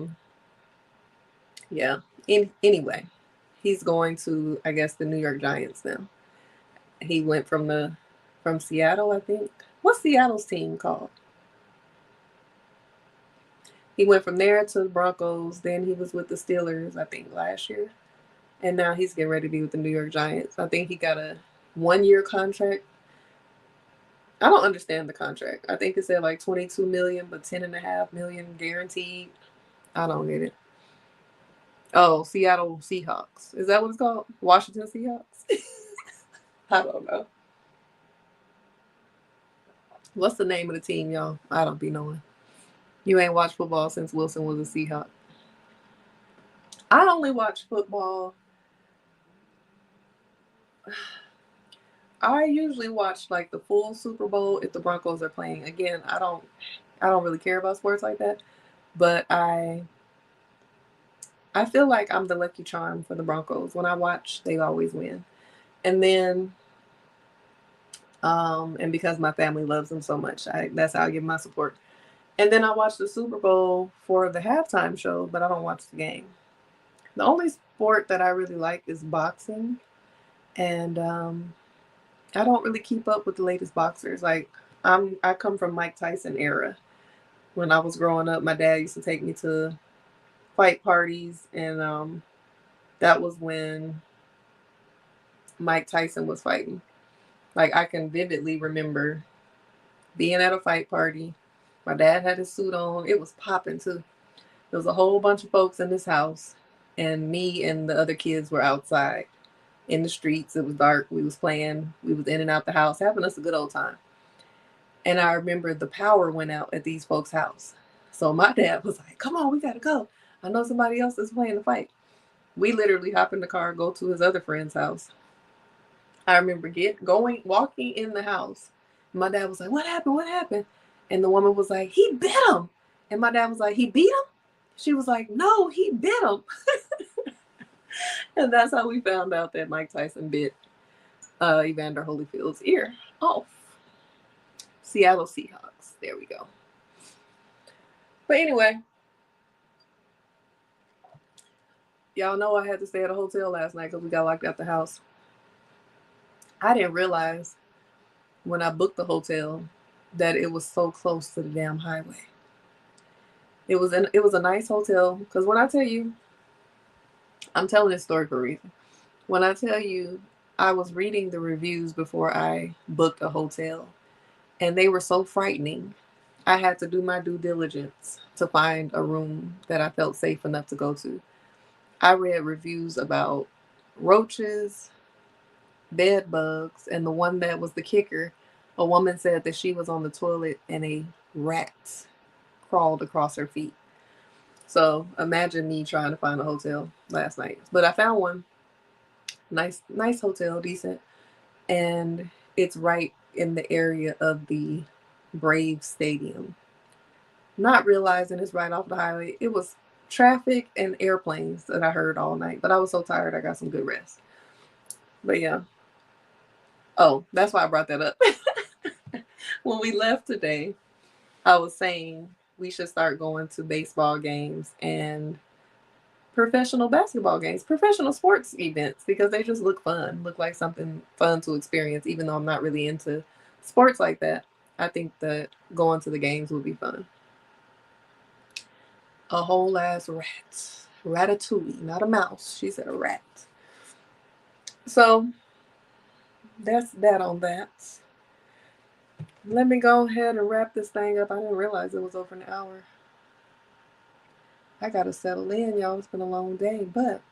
A: yeah. Anyway, he's going to, I guess, the New York Giants now. He went from Seattle, I think. What's Seattle's team called? He went from there to the Broncos. Then he was with the Steelers, I think, last year. And now he's getting ready to be with the New York Giants. I think he got a 1-year contract. I don't understand the contract. I think it said like 22 million, but 10.5 million guaranteed. I don't get it. Oh, Seattle Seahawks. Is that what it's called? Washington Seahawks? I don't know. What's the name of the team, y'all? I don't be knowing. You ain't watched football since Wilson was a Seahawk. I only watch football. I usually watch like the full Super Bowl if the Broncos are playing. Again, I don't really care about sports like that, but I feel like I'm the lucky charm for the Broncos. When I watch, they always win. And then and because my family loves them so much, that's how I give my support. And then I watch the Super Bowl for the halftime show, but I don't watch the game. The only sport that I really like is boxing, and I don't really keep up with the latest boxers. Like I come from Mike Tyson era. When I was growing up, my dad used to take me to fight parties, and that was when Mike Tyson was fighting. Like I can vividly remember being at a fight party. My dad had his suit on. It was popping too. There was a whole bunch of folks in this house, and me and the other kids were outside in the streets. It was dark. We was playing. We was in and out the house, having us a good old time. And I remember the power went out at these folks' house. So my dad was like, "Come on, we gotta go. I know somebody else is playing the fight." We literally hop in the car, go to his other friend's house. I remember walking in the house. My dad was like, "What happened? What happened?" And the woman was like, "He bit him." And my dad was like, "He beat him?" She was like, "No, he bit him." And that's how we found out that Mike Tyson bit Evander Holyfield's ear off. Seattle Seahawks. There we go. But anyway, y'all know I had to stay at a hotel last night because we got locked out the house. I didn't realize when I booked the hotel that it was so close to the damn highway. It was a nice hotel because when I tell you, I'm telling this story for a reason. When I tell you, I was reading the reviews before I booked a hotel, and they were so frightening. I had to do my due diligence to find a room that I felt safe enough to go to. I read reviews about roaches, bed bugs, and the one that was the kicker, a woman said that she was on the toilet and a rat crawled across her feet. So imagine me trying to find a hotel last night. But I found one. Nice hotel, decent. And it's right in the area of the Braves Stadium. Not realizing it's right off the highway. It was traffic and airplanes that I heard all night. But I was so tired, I got some good rest. But yeah. Oh, that's why I brought that up. When we left today, I was saying we should start going to baseball games and professional basketball games, professional sports events, because they just look like something fun to experience, even though I'm not really into sports like that. I think that going to the games would be fun. A whole ass rat. Ratatouille, not a mouse. She said a rat. So that's that on that. Let me go ahead and wrap this thing up. I didn't realize it was over an hour. I gotta settle in, y'all. It's been a long day, but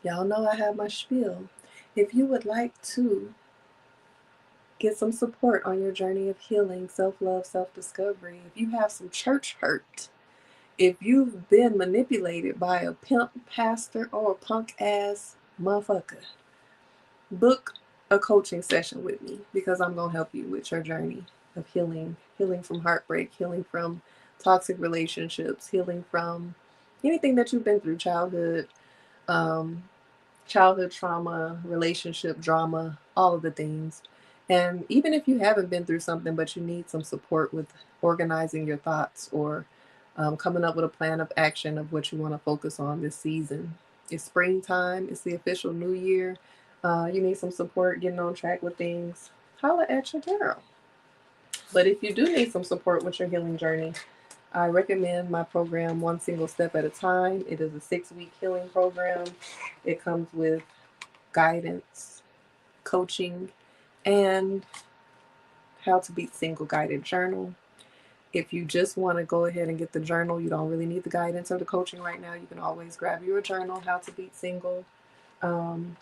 A: y'all know I have my spiel. If you would like to get some support on your journey of healing, self-love, self-discovery, if you have some church hurt, if you've been manipulated by a pimp, pastor, or a punk ass motherfucker, book a coaching session with me, because I'm going to help you with your journey of healing from heartbreak, healing from toxic relationships, healing from anything that you've been through, um, childhood trauma, relationship drama, all of the things. And even if you haven't been through something, but you need some support with organizing your thoughts, or coming up with a plan of action of what you want to focus on this season. It's springtime, it's the official new year. You need some support getting on track with things, holla at your girl. But if you do need some support with your healing journey, I recommend my program, One Single Step at a Time. It is a 6-week healing program. It comes with guidance, coaching, and how to beat single guided journal. If you just want to go ahead and get the journal, you don't really need the guidance or the coaching right now. You can always grab your journal, How to Beat Single, um,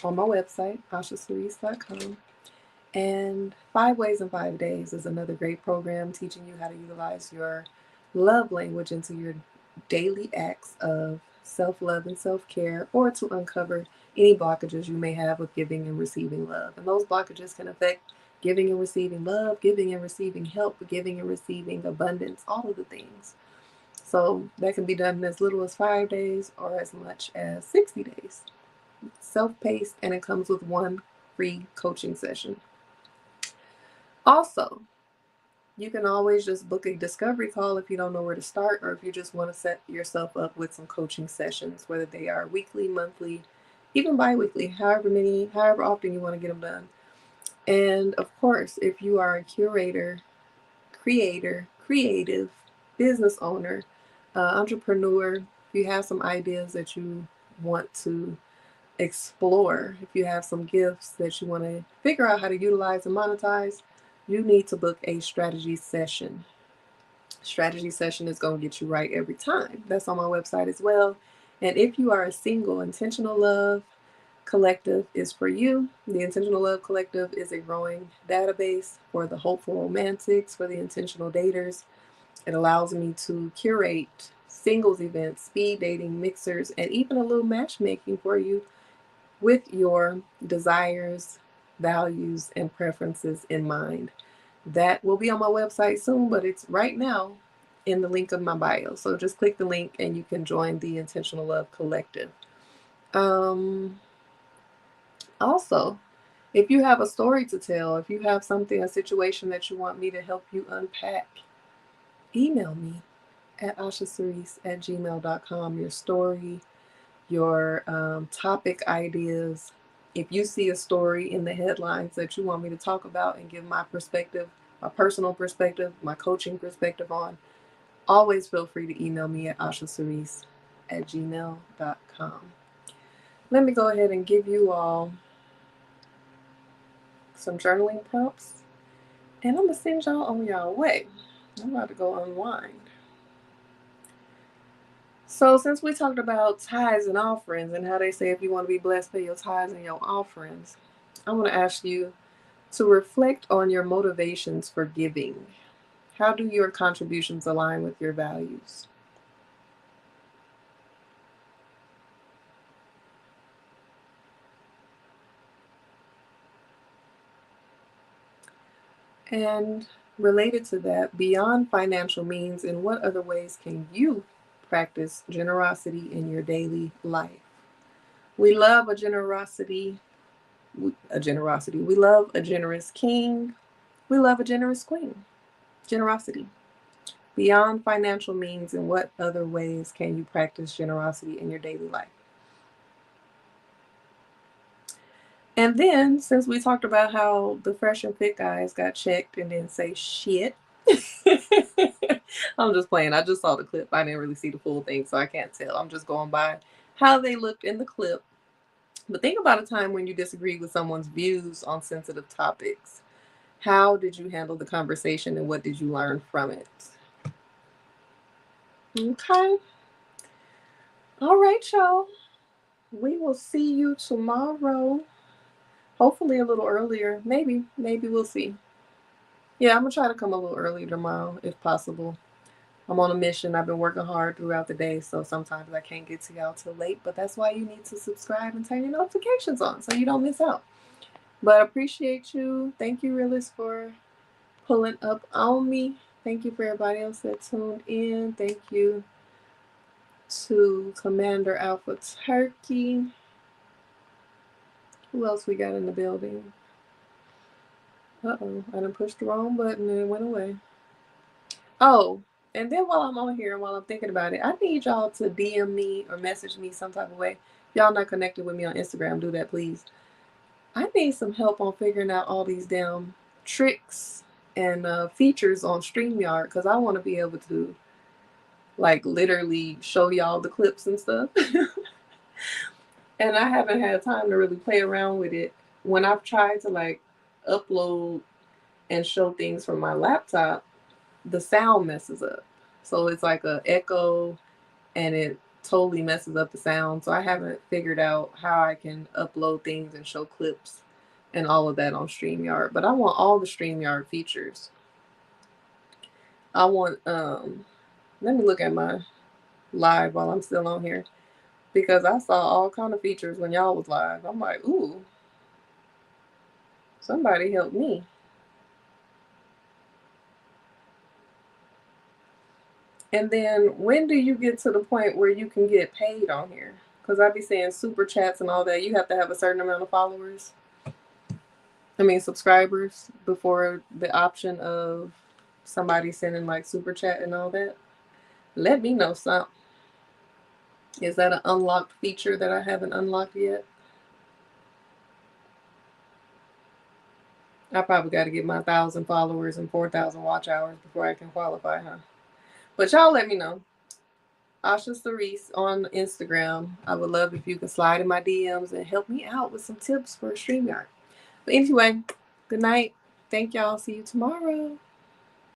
A: on my website, ushacerese.com. And 5 Ways in 5 Days is another great program teaching you how to utilize your love language into your daily acts of self-love and self-care, or to uncover any blockages you may have with giving and receiving love. And those blockages can affect giving and receiving love, giving and receiving help, giving and receiving abundance, all of the things. So that can be done in as little as 5 days or as much as 60 days. Self-paced, and it comes with 1 free coaching session. Also, you can always just book a discovery call if you don't know where to start, or if you just want to set yourself up with some coaching sessions, whether they are weekly, monthly, even bi-weekly, however often you want to get them done. And of course, if you are a curator, creator, creative, business owner, entrepreneur, if you have some ideas that you want to explore, if you have some gifts that you want to figure out how to utilize and monetize, you need to book a strategy session. Strategy session is going to get you right every time. That's on my website as well. And if you are a single, Intentional Love Collective is for you. The Intentional Love Collective is a growing database for the hopeful romantics, for the intentional daters. It allows me to curate singles events, speed dating, mixers, and even a little matchmaking for you with your desires, values, and preferences in mind. That will be on my website soon, but it's right now in the link of my bio. So just click the link and you can join the Intentional Love Collective. Also, if you have a story to tell, if you have a situation that you want me to help you unpack, email me at oshacerese@gmail.com. Your story, your topic ideas. If you see a story in the headlines that you want me to talk about and give my perspective, my personal perspective, my coaching perspective on, always feel free to email me at oshacerese@gmail.com. Let me go ahead and give you all some journaling prompts, and I'm going to send y'all on y'all way. I'm about to go unwind. So since we talked about tithes and offerings and how they say if you want to be blessed, pay your tithes and your offerings, I want to ask you to reflect on your motivations for giving. How do your contributions align with your values? And related to that, beyond financial means, in what other ways can you practice generosity in your daily life? We love a generosity. We love a generous king. We love a generous queen. Generosity. Beyond financial means, in what other ways can you practice generosity in your daily life? And then, since we talked about how the fresh and fit guys got checked and didn't say shit, I'm just playing. I just saw the clip. I didn't really see the full thing, so I can't tell. I'm just going by how they looked in the clip. But think about a time when you disagreed with someone's views on sensitive topics. How did you handle the conversation and what did you learn from it? Okay. All right, y'all. We will see you tomorrow. Hopefully a little earlier. Maybe we'll see. Yeah, I'm going to try to come a little early tomorrow if possible. I'm on a mission. I've been working hard throughout the day, so sometimes I can't get to y'all till late. But that's why you need to subscribe and turn your notifications on so you don't miss out. But I appreciate you. Thank you, Realist, for pulling up on me. Thank you for everybody else that tuned in. Thank you to Commander Alpha Turkey. Who else we got in the building? Uh-oh, I done pushed the wrong button and it went away. Oh, and then while I'm on here and while I'm thinking about it, I need y'all to DM me or message me some type of way. Y'all not connected with me on Instagram, do that, please. I need some help on figuring out all these damn tricks and features on StreamYard because I want to be able to, like, literally show y'all the clips and stuff. And I haven't had time to really play around with it. When I've tried to, like, upload and show things from my laptop, the sound messes up. So it's like a echo and it totally messes up the sound. So I haven't figured out how I can upload things and show clips and all of that on StreamYard. But I want all the StreamYard features. I want let me look at my live while I'm still on here. Because I saw all kind of features when y'all was live. I'm like, ooh, somebody help me. And then when do you get to the point where you can get paid on here? Because I be saying super chats and all that. You have to have a certain amount of followers. Subscribers before the option of somebody sending like super chat and all that. Let me know something. Is that an unlocked feature that I haven't unlocked yet? I probably got to get my 1,000 followers and 4,000 watch hours before I can qualify, huh? But y'all let me know. Osha Cerese on Instagram. I would love if you could slide in my DMs and help me out with some tips for StreamYard. But anyway, good night. Thank y'all. See you tomorrow.